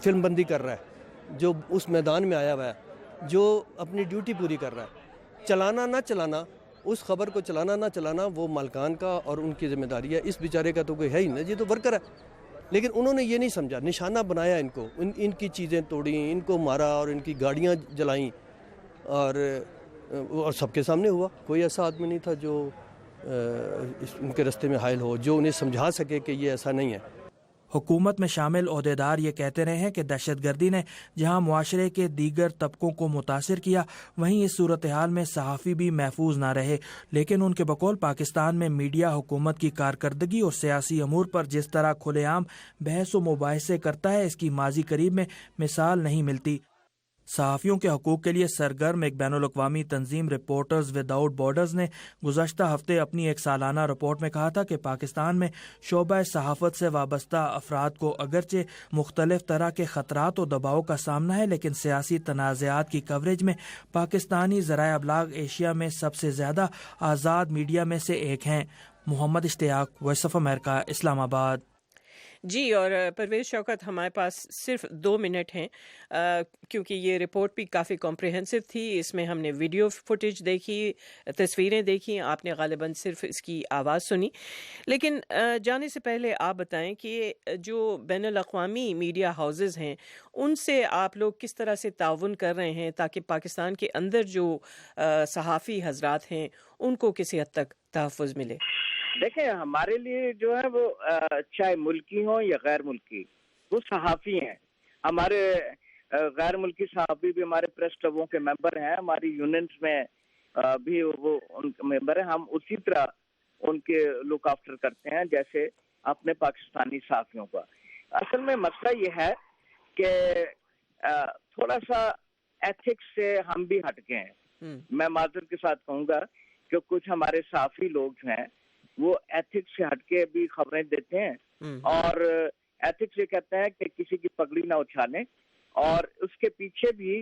فلم بندی کر رہا ہے، جو اس میدان میں آیا ہوا ہے، جو اپنی ڈیوٹی پوری کر رہا ہے۔ چلانا نہ چلانا، اس خبر کو چلانا نہ چلانا وہ مالکان کا اور ان کی ذمہ داری ہے، اس بیچارے کا تو کوئی ہے ہی نہیں، یہ تو ورکر ہے۔ لیکن انہوں نے یہ نہیں سمجھا، نشانہ بنایا ان کو، ان کی چیزیں توڑیں، ان کو مارا اور ان کی گاڑیاں جلائیں، اور سب کے سامنے ہوا۔ کوئی ایسا آدمی نہیں تھا جو ان کے راستے میں حائل ہو، جو انہیں سمجھا سکے کہ یہ ایسا نہیں ہے۔ حکومت میں شامل عہدیدار یہ کہتے رہے ہیں کہ دہشت گردی نے جہاں معاشرے کے دیگر طبقوں کو متاثر کیا، وہیں اس صورتحال میں صحافی بھی محفوظ نہ رہے، لیکن ان کے بقول پاکستان میں میڈیا حکومت کی کارکردگی اور سیاسی امور پر جس طرح کھلے عام بحث و مباحثے کرتا ہے، اس کی ماضی قریب میں مثال نہیں ملتی۔ صحافیوں کے حقوق کے لیے سرگرم ایک بین الاقوامی تنظیم رپورٹرز وداؤٹ بارڈرز نے گزشتہ ہفتے اپنی ایک سالانہ رپورٹ میں کہا تھا کہ پاکستان میں شعبہ صحافت سے وابستہ افراد کو اگرچہ مختلف طرح کے خطرات و دباؤ کا سامنا ہے، لیکن سیاسی تنازعات کی کوریج میں پاکستانی ذرائع ابلاغ ایشیا میں سب سے زیادہ آزاد میڈیا میں سے ایک ہیں۔ محمد اشتیاق، وائس آف امریکہ، اسلام آباد۔ جی، اور پرویز شوکت، ہمارے پاس صرف 2 منٹ ہیں کیونکہ یہ رپورٹ بھی کافی کمپریہنسو تھی، اس میں ہم نے ویڈیو فوٹیج دیکھی، تصویریں دیکھی، آپ نے غالباً صرف اس کی آواز سنی، لیکن جانے سے پہلے آپ بتائیں کہ جو بین الاقوامی میڈیا ہاؤسز ہیں ان سے آپ لوگ کس طرح سے تعاون کر رہے ہیں تاکہ پاکستان کے اندر جو صحافی حضرات ہیں ان کو کسی حد تک تحفظ ملے؟ دیکھیں، ہمارے لیے جو ہے وہ چاہے ملکی ہوں یا غیر ملکی، وہ صحافی ہیں۔ ہمارے غیر ملکی صحافی بھی ہمارے پریس کلبوں کے ممبر ہیں، ہماری یونینز میں بھی وہ ان کے ممبر ہیں۔ ہم اسی طرح ان کے لک آفٹر کرتے ہیں جیسے اپنے پاکستانی صحافیوں کا۔ اصل میں مسئلہ یہ ہے کہ تھوڑا سا ایتھکس سے ہم بھی ہٹ گئے ہیں۔ میں معذرت کے ساتھ کہوں گا کہ کچھ ہمارے صحافی لوگ جو ہیں وہ ایتھکس سے ہٹ کے بھی خبریں دیتے ہیں، اور ایتھکس یہ کہتے ہیں کہ کسی کی پگڑی نہ اچھالیں، اور اس کے پیچھے بھی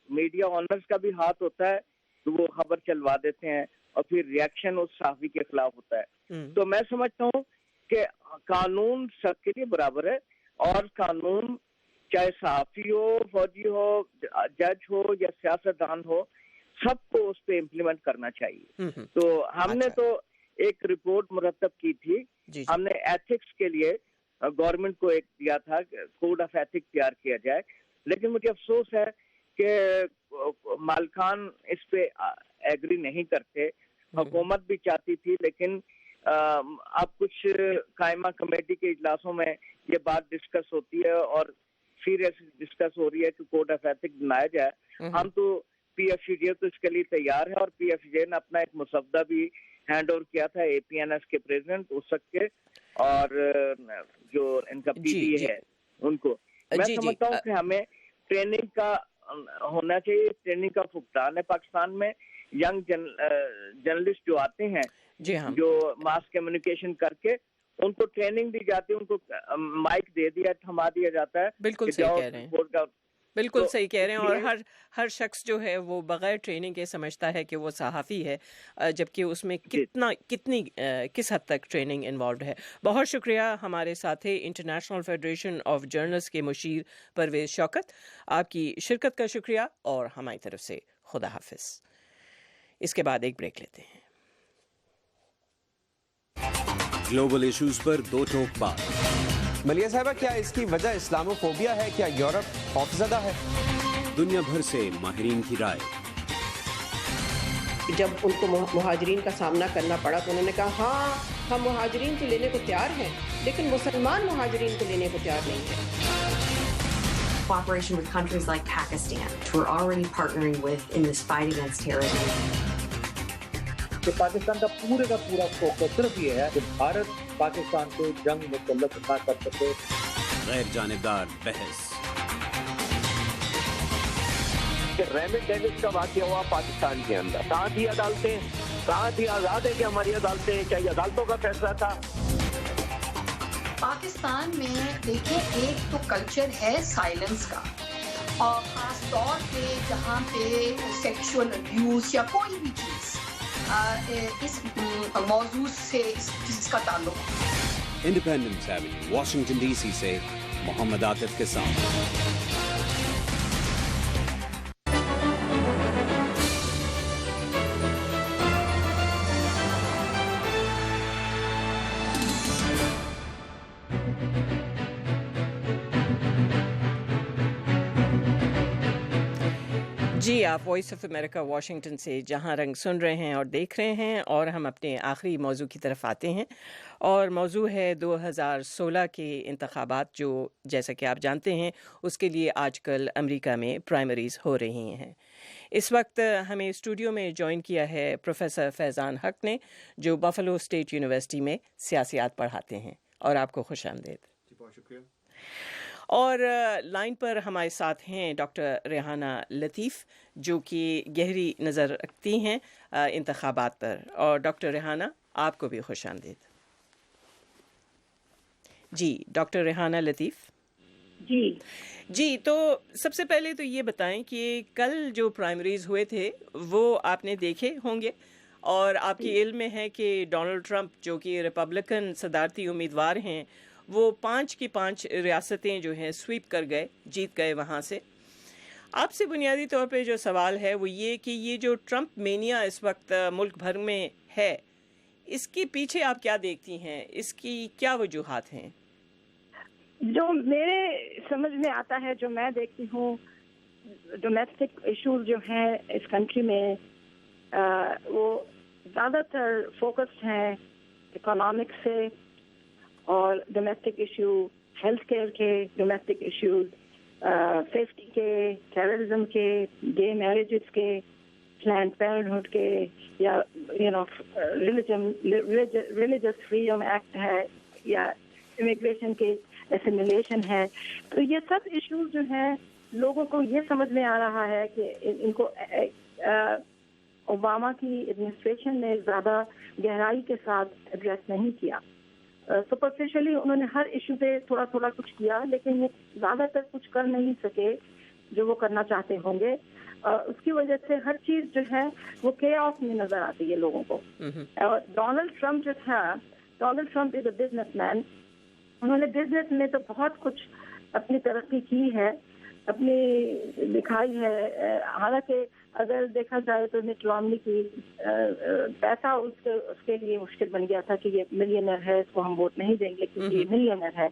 میڈیا اونرز کا بھی ہاتھ ہوتا ہے، تو وہ خبر چلوا دیتے ہیں اور پھر ریئیکشن اس صحافی کے خلاف ہوتا ہے۔ تو میں سمجھتا ہوں کہ قانون سب کے لیے برابر ہے، اور قانون چاہے صحافی ہو، فوجی ہو، جج ہو یا سیاستدان ہو، سب کو اس پہ امپلیمنٹ کرنا چاہیے۔ تو ہم نے تو ایک رپورٹ مرتب کی تھی، ہم نے ایتھکس کے لیے گورنمنٹ کو ایک دیا تھا کہ کوڈ آف ایتھکس تیار کیا جائے، لیکن مجھے افسوس ہے کہ مالکان اس پہ ایگری نہیں کرتے۔ حکومت بھی چاہتی تھی، لیکن اب کچھ قائمہ کمیٹی کے اجلاسوں میں یہ بات ڈسکس ہوتی ہے اور سیریس ڈسکس ہو رہی ہے کہ کوڈ آف ایتھکس بنایا جائے۔ ہم تو پی ایف جے تو اس کے لیے تیار ہے، اور پی ایف جے نے اپنا ایک مسودہ بھی ہینڈ اوور کیا تھا اے پی این ایس کے پریزیڈنٹ اس وقت کے، اور جو ان کا پی ڈی ہے ان کو۔ میں سمجھتا ہوں کہ ہمیں ٹریننگ کا ہونا چاہیے، ٹریننگ کا فقدان ہے پاکستان میں۔ ینگ جرنلسٹ جو آتے ہیں، جو ماس کمیونیکیشن کر کے ان کو ٹریننگ دی جاتی ہے، ان کو مائک دے دیا، تھما دیا جاتا ہے، بالکل صحیح کہہ رہے ہیں۔ بالکل صحیح کہہ رہے ہیں. اور ہر شخص جو ہے وہ بغیر ٹریننگ کے سمجھتا ہے کہ وہ صحافی ہے, جبکہ اس میں کس حد تک ٹریننگ انوالوڈ ہے. بہت شکریہ. ہمارے ساتھ انٹرنیشنل فیڈریشن آف جرنلسٹ کے مشیر پرویز شوکت, آپ کی شرکت کا شکریہ, اور ہماری طرف سے خدا حافظ. اس کے بعد ایک بریک لیتے ہیں. گلوبل ایشوز پر دو ٹوک بات. ملیہ صاحبہ, کیا اس کی وجہ اسلامو فوبیا ہے؟ کیا یورپ خوفزدہ ہے؟ دنیا بھر سے ماہرین کی رائے. جب ان کو مہاجرین کا سامنا کرنا پڑا تو انہوں نے کہا ہاں ہم مہاجرین تو لینے کو تیار ہیں, لیکن مسلمان مہاجرین کو لینے کو تیار نہیں ہیں. Cooperation with countries like Pakistan, which we're already partnering with in this fight against terrorism. کہ پاکستان کا پورا فوکس صرف یہ ہے کہ بھارت پاکستان سے جنگ مسلط نہ کر سکے. غیر جانبدار بحث. ریمنڈ ڈیوس کا واقعہ ہوا پاکستان کے اندر, کہاں تھی عدالتیں, کہاں تھی آزاد ہے کہ ہماری عدالتیں, کیا یہ عدالتوں کا فیصلہ تھا؟ پاکستان میں دیکھیں ایک تو کلچر ہے سائلنس کا, اور خاص طور پہ جہاں پہ سیکشول ابیوز یا کوئی بھی چیز اس موضوع سے اس چیز کا تعلق. Independence avenue, Washington D C سے محمد عاطف کے ساتھ. جی, آپ وائس آف امریکہ واشنگٹن سے جہاں رنگ سن رہے ہیں اور دیکھ رہے ہیں, اور ہم اپنے آخری موضوع کی طرف آتے ہیں. اور موضوع ہے 2016 کے انتخابات, جو جیسا کہ آپ جانتے ہیں اس کے لیے آج کل امریکہ میں پرائمریز ہو رہی ہیں. اس وقت ہمیں اسٹوڈیو میں جوائن کیا ہے پروفیسر فیضان حق نے, جو بفلو اسٹیٹ یونیورسٹی میں سیاسیات پڑھاتے ہیں, اور آپ کو خوش آمدید. بہت شکریہ. اور لائن پر ہمارے ساتھ ہیں ڈاکٹر ریحانہ لطیف, جو کہ گہری نظر رکھتی ہیں انتخابات پر. اور ڈاکٹر ریحانہ, آپ کو بھی خوش آمدید. جی ڈاکٹر ریحانہ لطیف. جی, تو سب سے پہلے تو یہ بتائیں کہ کل جو پرائمریز ہوئے تھے وہ آپ نے دیکھے ہوں گے, اور آپ کے علم میں ہے کہ ڈونلڈ ٹرمپ, جو کہ ریپبلکن صدارتی امیدوار ہیں, وہ 5 کی 5 ریاستیں جو ہیں سویپ کر گئے, جیت گئے وہاں سے. آپ سے بنیادی طور پہ جو سوال ہے وہ یہ کہ یہ جو ٹرمپ مینیا اس وقت ملک بھر میں ہے, اس کے پیچھے آپ کیا دیکھتی ہیں, اس کی کیا وجوہات ہیں؟ جو میرے سمجھ میں آتا ہے, جو میں دیکھتی ہوں, ڈومیسٹک ایشوز جو ہیں اس کنٹری میں, وہ زیادہ تر فوکسڈ ہیں اکنامکس سے, اور ڈومیسٹک ایشو ہیلتھ کیئر کے, ڈومیسٹک ایشوز سیفٹی کے, ٹیررزم کے, گے میرجز کے, پلانڈ پیرنٹہڈ کے, یا ریلیجس فریڈم ایکٹ ہے, یا امیگریشن کے اسیمیلیشن ہے. تو یہ سب ایشوز جو ہیں لوگوں کو یہ سمجھ میں آ رہا ہے کہ ان کو اوباما کی ایڈمنسٹریشن نے زیادہ گہرائی کے ساتھ ایڈریس نہیں کیا. سپرفیشلی انہوں نے ہر ایشو پہ تھوڑا تھوڑا کچھ کیا, لیکن وہ زیادہ تر کچھ کر نہیں سکے جو وہ کرنا چاہتے ہوں گے. اس کی وجہ سے ہر چیز جو ہے وہ کیوس میں نظر آتی ہے لوگوں کو. اور ڈونلڈ ٹرمپ جو تھا, Donald Trump is a business man. انہوں نے بزنس میں تو بہت کچھ اپنی ترقی کی ہے, اپنی دکھائی ہے. حالانکہ اگر دیکھا جائے تو مٹ رامنی کی پیسہ اس کے لیے مشکل بن گیا تھا کہ یہ ملینئر ہے, اس کو ہم ووٹ نہیں دیں گے کیونکہ یہ ملینئر ہے.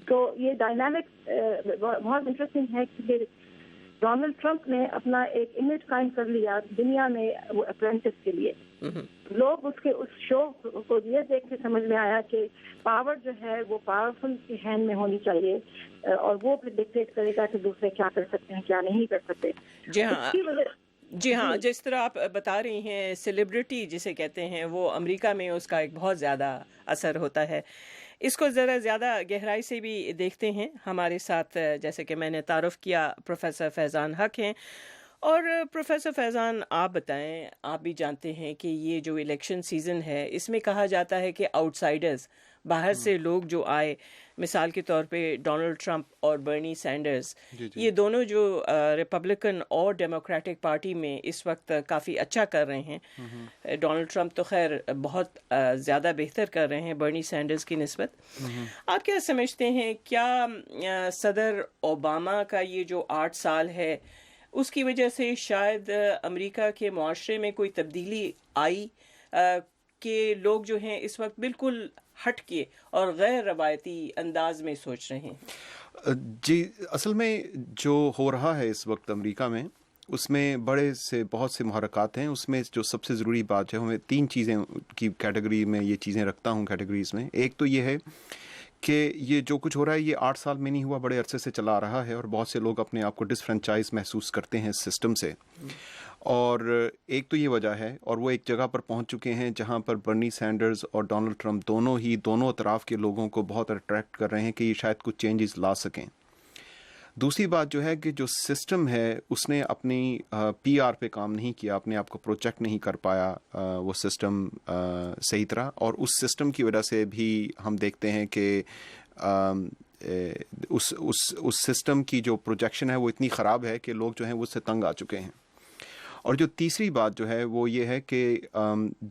تو یہ ڈائنامک بہت انٹرسٹنگ ہے کہ ڈونلڈ ٹرمپ نے اپنا ایک امیج قائم کر لیا دنیا میں وہ اپرینٹس کے لیے. لوگ اس شو کو یہ دیکھ کے سمجھ میں آیا کہ پاور جو ہے وہ پاورفل کی ہینڈ میں ہونی چاہیے, اور وہ پھر ڈکٹیٹ کرے گا کہ دوسرے کیا کر سکتے ہیں کیا نہیں کر سکتے. جی ہاں, جس طرح آپ بتا رہی ہیں, سیلیبریٹی جسے کہتے ہیں, وہ امریکہ میں اس کا ایک بہت زیادہ اثر ہوتا ہے. اس کو ذرا زیادہ گہرائی سے بھی دیکھتے ہیں. ہمارے ساتھ جیسے کہ میں نے تعارف کیا پروفیسر فیضان حق ہیں. اور پروفیسر فیضان, آپ بتائیں, آپ بھی جانتے ہیں کہ یہ جو الیکشن سیزن ہے اس میں کہا جاتا ہے کہ آؤٹ سائڈرز, باہر سے لوگ جو آئے, مثال کے طور پہ ڈونلڈ ٹرمپ اور برنی سینڈرز, یہ دونوں جو ریپبلکن اور ڈیموکریٹک پارٹی میں اس وقت کافی اچھا کر رہے ہیں. ڈونلڈ ٹرمپ تو خیر بہت زیادہ بہتر کر رہے ہیں برنی سینڈرز کی نسبت. آپ کیا سمجھتے ہیں, کیا صدر اوباما کا یہ جو 8 سال ہے اس کی وجہ سے شاید امریکہ کے معاشرے میں کوئی تبدیلی آئی کہ لوگ جو ہیں اس وقت بالکل ہٹ کے اور غیر روایتی انداز میں سوچ رہے ہیں؟ جی, اصل میں جو ہو رہا ہے اس وقت امریکہ میں, اس میں بہت سے محرکات ہیں. اس میں جو سب سے ضروری بات ہے, میں 3 چیزیں کی کیٹیگری میں یہ چیزیں رکھتا ہوں کیٹیگریز میں. ایک تو یہ ہے کہ یہ جو کچھ ہو رہا ہے یہ 8 سال میں نہیں ہوا, بڑے عرصے سے چلا رہا ہے, اور بہت سے لوگ اپنے آپ کو ڈسفرینچائز محسوس کرتے ہیں اس سسٹم سے. اور ایک تو یہ وجہ ہے, اور وہ ایک جگہ پر پہنچ چکے ہیں جہاں پر برنی سینڈرز اور ڈونلڈ ٹرمپ دونوں اطراف کے لوگوں کو بہت اٹریکٹ کر رہے ہیں کہ یہ شاید کچھ چینجز لا سکیں. دوسری بات جو ہے کہ جو سسٹم ہے اس نے اپنی پی آر پہ کام نہیں کیا, اپنے آپ کو پروجیکٹ نہیں کر پایا وہ سسٹم صحیح طرح, اور اس سسٹم کی وجہ سے بھی ہم دیکھتے ہیں کہ اس سسٹم کی جو پروجیکشن ہے وہ اتنی خراب ہے کہ لوگ جو ہیں وہ اس سے تنگ آ چکے ہیں. اور جو تیسری بات جو ہے وہ یہ ہے کہ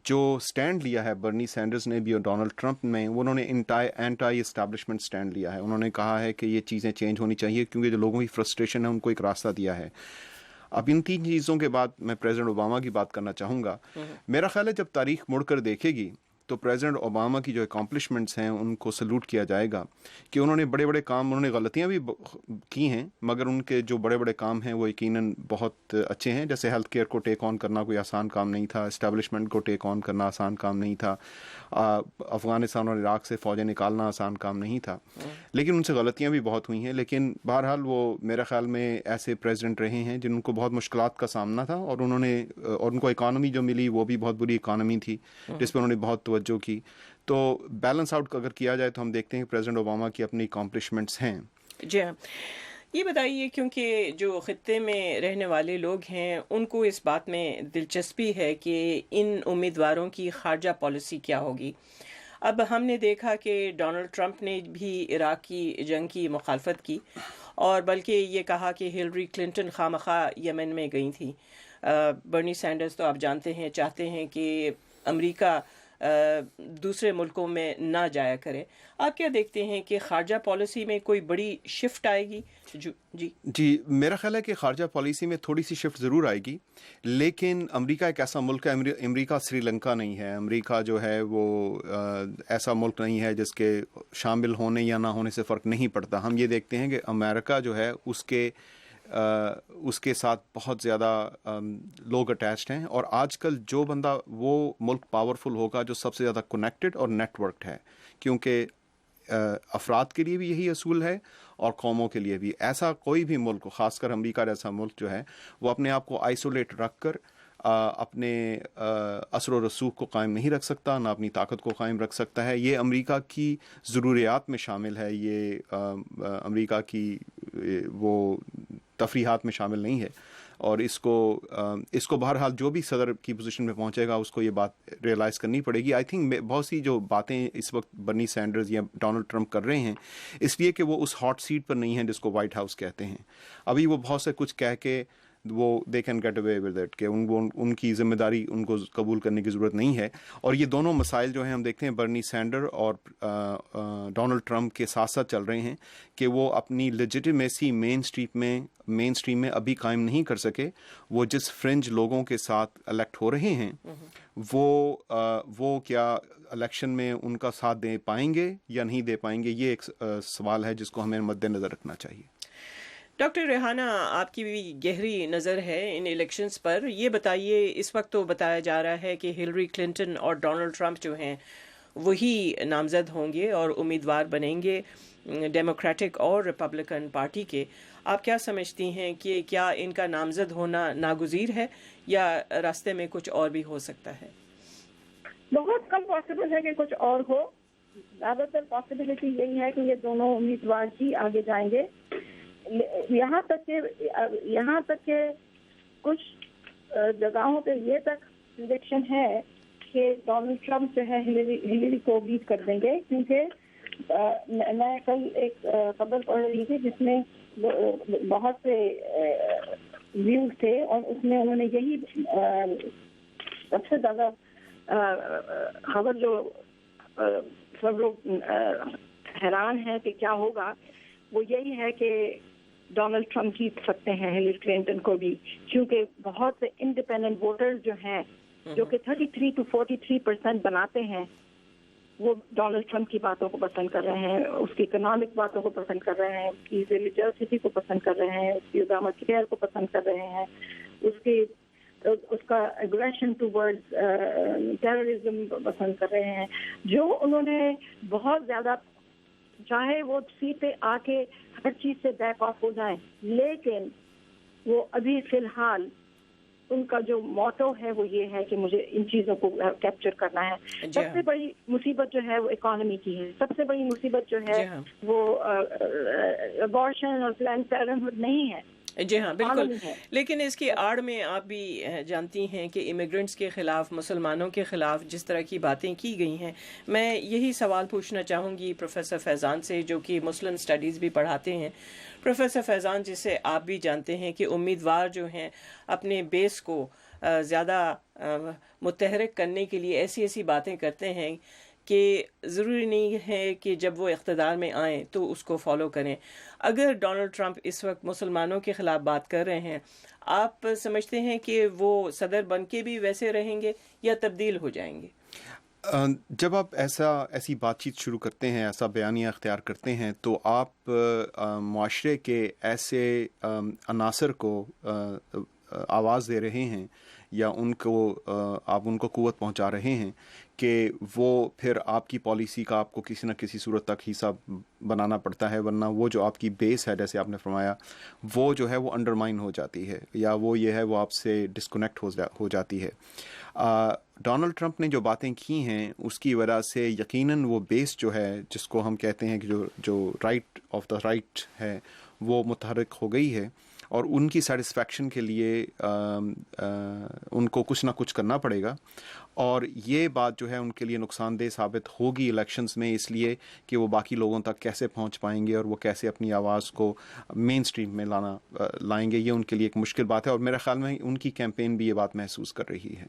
جو سٹینڈ لیا ہے برنی سینڈرز نے بھی اور ڈونلڈ ٹرمپ نے, انہوں نے اینٹائی اسٹیبلشمنٹ سٹینڈ لیا ہے. انہوں نے کہا ہے کہ یہ چیزیں چینج ہونی چاہیے کیونکہ جو لوگوں کی فرسٹریشن ہے ان کو ایک راستہ دیا ہے. اب ان 3 چیزوں کے بعد میں پریزیڈنٹ اوباما کی بات کرنا چاہوں گا. میرا خیال ہے جب تاریخ مڑ کر دیکھے گی تو پریزیڈنٹ اوباما کی جو اکامپلشمنٹس ہیں ان کو سلوٹ کیا جائے گا کہ انہوں نے بڑے کام, انہوں نے غلطیاں بھی کی ہیں مگر ان کے جو بڑے کام ہیں وہ یقیناً بہت اچھے ہیں. جیسے ہیلتھ کیئر کو ٹیک آن کرنا کوئی آسان کام نہیں تھا, اسٹیبلشمنٹ کو ٹیک آن کرنا آسان کام نہیں تھا, افغانستان اور عراق سے فوجیں نکالنا آسان کام نہیں تھا, لیکن ان سے غلطیاں بھی بہت ہوئی ہیں. لیکن بہرحال وہ میرے خیال میں ایسے پریزیڈنٹ رہے ہیں جن کو بہت مشکلات کا سامنا تھا, اور ان کو اکانومی جو ملی وہ بھی بہت بری اکانومی تھی جس پہ انہوں نے بہت توجہ کی. تو بیلنس آؤٹ اگر کیا جائے تو ہم دیکھتے ہیں کہ پریزیڈنٹ اوباما کی اپنی اکامپلشمنٹس ہیں. جی ہاں, یہ بتائیے کیونکہ جو خطے میں رہنے والے لوگ ہیں ان کو اس بات میں دلچسپی ہے کہ ان امیدواروں کی خارجہ پالیسی کیا ہوگی. اب ہم نے دیکھا کہ ڈونلڈ ٹرمپ نے بھی عراق کی جنگ کی مخالفت کی, اور بلکہ یہ کہا کہ ہلری کلنٹن خواہ یمن میں گئی تھی. برنی سینڈرز تو آپ جانتے ہیں چاہتے ہیں کہ امریکہ دوسرے ملکوں میں نہ جایا کرے. آپ کیا دیکھتے ہیں کہ خارجہ پالیسی میں کوئی بڑی شفٹ آئے گی؟ جی, میرا خیال ہے کہ خارجہ پالیسی میں تھوڑی سی شفٹ ضرور آئے گی, لیکن امریکہ ایک ایسا ملک ہے, امریکہ سری لنکا نہیں ہے. امریکہ جو ہے وہ ایسا ملک نہیں ہے جس کے شامل ہونے یا نہ ہونے سے فرق نہیں پڑتا. ہم یہ دیکھتے ہیں کہ امریکہ جو ہے اس کے ساتھ بہت زیادہ لوگ اٹیچڈ ہیں, اور آج کل جو بندہ وہ ملک پاورفل ہوگا جو سب سے زیادہ کنیکٹڈ اور نیٹ ورکڈ ہے, کیونکہ افراد کے لیے بھی یہی اصول ہے اور قوموں کے لیے بھی. ایسا کوئی بھی ملک, خاص کر امریکہ جیسا ملک جو ہے, وہ اپنے آپ کو آئسولیٹ رکھ کر اپنے اثر و رسوخ کو قائم نہیں رکھ سکتا, نہ اپنی طاقت کو قائم رکھ سکتا ہے. یہ امریکہ کی ضروریات میں شامل ہے, یہ امریکہ کی وہ تفریحات میں شامل نہیں ہے. اور اس کو بہرحال جو بھی صدر کی پوزیشن میں پہنچے گا اس کو یہ بات ریئلائز کرنی پڑے گی. آئی تھنک بہت سی جو باتیں اس وقت برنی سینڈرز یا ڈونلڈ ٹرمپ کر رہے ہیں اس لیے کہ وہ اس ہاٹ سیٹ پر نہیں ہیں جس کو وائٹ ہاؤس کہتے ہیں. ابھی وہ بہت سے کچھ کہہ کے وہ they can get away with it کہ ان کی ذمہ داری ان کو قبول کرنے کی ضرورت نہیں ہے. اور یہ دونوں مسائل جو ہیں ہم دیکھتے ہیں برنی سینڈر اور ڈونلڈ ٹرمپ کے ساتھ ساتھ چل رہے ہیں کہ وہ اپنی لیجیٹیمیسی مین اسٹریم میں ابھی قائم نہیں کر سکے. وہ جس فرنج لوگوں کے ساتھ الیکٹ ہو رہے ہیں وہ کیا الیکشن میں ان کا ساتھ دے پائیں گے یا نہیں دے پائیں گے, یہ ایک سوال ہے جس کو ہمیں مد نظر رکھنا چاہیے. ڈاکٹر ریحانہ, آپ کی بھی گہری نظر ہے ان الیکشنز پر. یہ بتائیے, اس وقت تو بتایا جا رہا ہے کہ ہلری کلنٹن اور ڈونلڈ ٹرمپ جو ہیں وہی نامزد ہوں گے اور امیدوار بنیں گے ڈیموکریٹک اور ریپبلکن پارٹی کے. آپ کیا سمجھتی ہیں کہ کیا ان کا نامزد ہونا ناگزیر ہے یا راستے میں کچھ اور بھی ہو سکتا ہے؟ بہت کم پاسبل ہے کہ کچھ اور ہو. زیادہ تر پاسبلٹی یہی ہے کہ یہ دونوں امیدوار ہی آگے جائیں گے. یہاں تک کہ کچھ جگہوں پہ یہ تک پریڈکشن ہے کہ ڈونلڈ ٹرمپ جو ہے ہلیری کو بیٹ کر دیں گے، کیونکہ میں کل ایک خبر پڑھ رہی تھی جس میں بہت سے ویوز تھے اور اس میں انہوں نے یہی سب سے زیادہ خبر جو سب لوگ حیران ہیں کہ کیا ہوگا، وہ یہی ہے کہ ڈونلڈ ٹرمپ جیت سکتے ہیں ہلیری کلنٹن کو بھی، کیونکہ بہت سے انڈیپینڈنٹ ووٹرز جو ہیں جو کہ 33 to 43% بناتے ہیں، وہ ڈونلڈ ٹرمپ کی باتوں کو پسند کر رہے ہیں، اس کی اکنامک باتوں کو پسند کر رہے ہیں، اس کی ریلیجیسٹی کو پسند کر رہے ہیں، اس کی اوباما کیئر کو پسند کر رہے ہیں، اس کا اگریشن ٹوورڈز ٹیررزم پسند کر رہے ہیں، جو انہوں نے بہت زیادہ چاہے وہ سیٹ پہ آ کے ہر چیز سے بیک آف ہو جائیں، لیکن وہ ابھی فی الحال ان کا جو موٹو ہے وہ یہ ہے کہ مجھے ان چیزوں کو کیپچر کرنا ہے۔ سب سے بڑی مصیبت جو ہے وہ اکانومی کی ہے، سب سے بڑی مصیبت جو ہے وہ ابارشن اور پلانڈ پیرنٹہڈ نہیں ہے۔ جی ہاں بالکل، لیکن اس کی آڑ میں آپ بھی جانتی ہیں کہ امیگرنٹس کے خلاف، مسلمانوں کے خلاف جس طرح کی باتیں کی گئی ہیں، میں یہی سوال پوچھنا چاہوں گی پروفیسر فیضان سے جو کہ مسلم اسٹڈیز بھی پڑھاتے ہیں۔ پروفیسر فیضان، جسے آپ بھی جانتے ہیں کہ امیدوار جو ہیں اپنے بیس کو زیادہ متحرک کرنے کے لیے ایسی باتیں کرتے ہیں کہ ضروری نہیں ہے کہ جب وہ اقتدار میں آئیں تو اس کو فالو کریں۔ اگر ڈونلڈ ٹرمپ اس وقت مسلمانوں کے خلاف بات کر رہے ہیں، آپ سمجھتے ہیں کہ وہ صدر بن کے بھی ویسے رہیں گے یا تبدیل ہو جائیں گے؟ جب آپ ایسی بات چیت شروع کرتے ہیں، ایسا بیانیہ اختیار کرتے ہیں، تو آپ معاشرے کے ایسے عناصر کو آواز دے رہے ہیں یا آپ ان کو قوت پہنچا رہے ہیں کہ وہ پھر آپ کی پالیسی کا آپ کو کسی نہ کسی صورت تک حصہ بنانا پڑتا ہے، ورنہ وہ جو آپ کی بیس ہے، جیسے آپ نے فرمایا، وہ جو ہے وہ انڈرمائن ہو جاتی ہے یا وہ یہ ہے وہ آپ سے ڈسکنیکٹ ہو جاتی ہے۔ ڈونلڈ ٹرمپ نے جو باتیں کی ہیں اس کی وجہ سے یقیناً وہ بیس جو ہے، جس کو ہم کہتے ہیں کہ جو رائٹ آف دا رائٹ ہے، وہ متحرک ہو گئی ہے، اور ان کی سیٹسفیکشن کے لیے ان کو کچھ نہ کچھ کرنا پڑے گا، اور یہ بات جو ہے ان کے لیے نقصان دہ ثابت ہوگی الیکشنز میں، اس لیے کہ وہ باقی لوگوں تک کیسے پہنچ پائیں گے اور وہ کیسے اپنی آواز کو مین اسٹریم میں لائیں گے، یہ ان کے لیے ایک مشکل بات ہے، اور میرے خیال میں ان کی کیمپین بھی یہ بات محسوس کر رہی ہے۔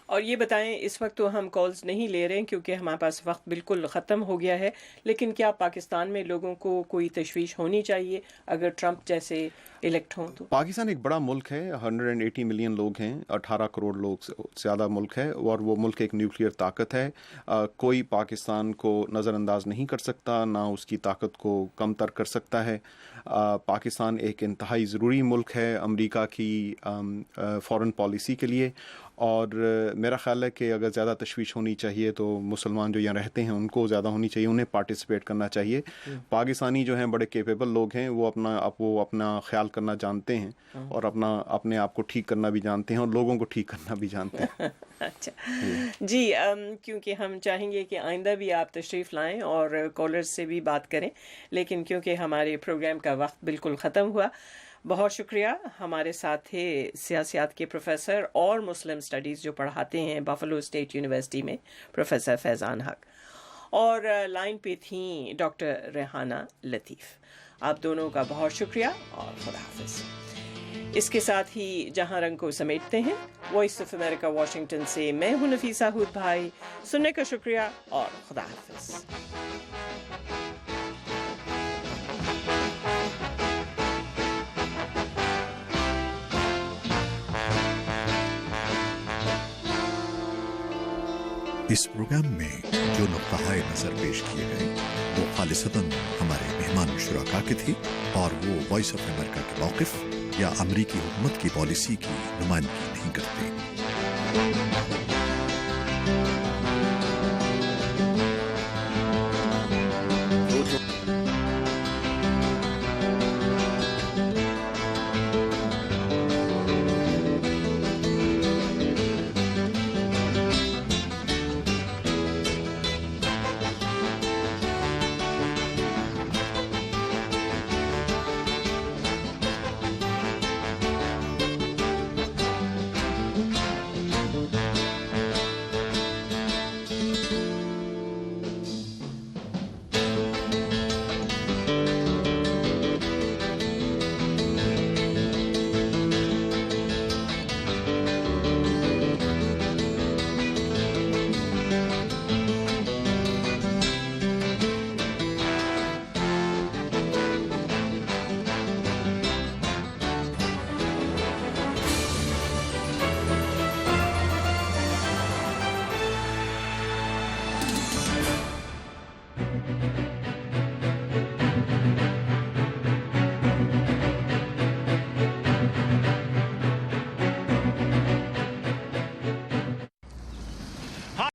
اور یہ بتائیں، اس وقت تو ہم کالز نہیں لے رہے ہیں کیونکہ ہمارے پاس وقت بالکل ختم ہو گیا ہے، لیکن کیا پاکستان میں لوگوں کو کوئی تشویش ہونی چاہیے اگر ٹرمپ جیسے الیکٹ ہوں تو؟ پاکستان ایک بڑا ملک ہے، 180 ملین لوگ ہیں، 18 کروڑ لوگ زیادہ ملک ہے، اور وہ ملک ایک نیوکلیئر طاقت ہے۔ کوئی پاکستان کو نظر انداز نہیں کر سکتا، نہ اس کی طاقت کو کم تر کر سکتا ہے۔ پاکستان ایک انتہائی ضروری ملک ہے امریکہ کی فارن پالیسی کے لیے، اور میرا خیال ہے کہ اگر زیادہ تشویش ہونی چاہیے تو مسلمان جو یہاں رہتے ہیں ان کو زیادہ ہونی چاہیے، انہیں پارٹیسپیٹ کرنا چاہیے۔ پاکستانی جو ہیں بڑے کیپیبل لوگ ہیں، وہ اپنا خیال کرنا جانتے ہیں، اور اپنے آپ کو ٹھیک کرنا بھی جانتے ہیں، اور لوگوں کو ٹھیک کرنا بھی جانتے ہیں۔ اچھا جی، کیونکہ ہم چاہیں گے کہ آئندہ بھی آپ تشریف لائیں اور کالرز سے بھی بات کریں، لیکن کیونکہ ہمارے پروگرام کا وقت بالکل ختم ہوا، بہت شکریہ۔ ہمارے ساتھ تھے سیاسیات کے پروفیسر اور مسلم اسٹڈیز جو پڑھاتے ہیں بفلو اسٹیٹ یونیورسٹی میں، پروفیسر فیضان حق، اور لائن پہ تھیں ڈاکٹر ریحانہ لطیف۔ آپ دونوں کا بہت شکریہ اور خدا حافظ۔ اس کے ساتھ ہی جہاں رنگ کو سمیٹتے ہیں۔ وائس آف امریکہ واشنگٹن سے میں ہوں نفیسہ ہود بھائی، سننے کا شکریہ اور خدا حافظ۔ اس پروگرام میں جو نقطۂ نظر پیش کیے گئے وہ خالصتاً ہمارے مہمان شرکا کے تھے، اور وہ وائس آف امریکہ کے موقف یا امریکی حکومت کی پالیسی کی نمائندگی نہیں کرتے۔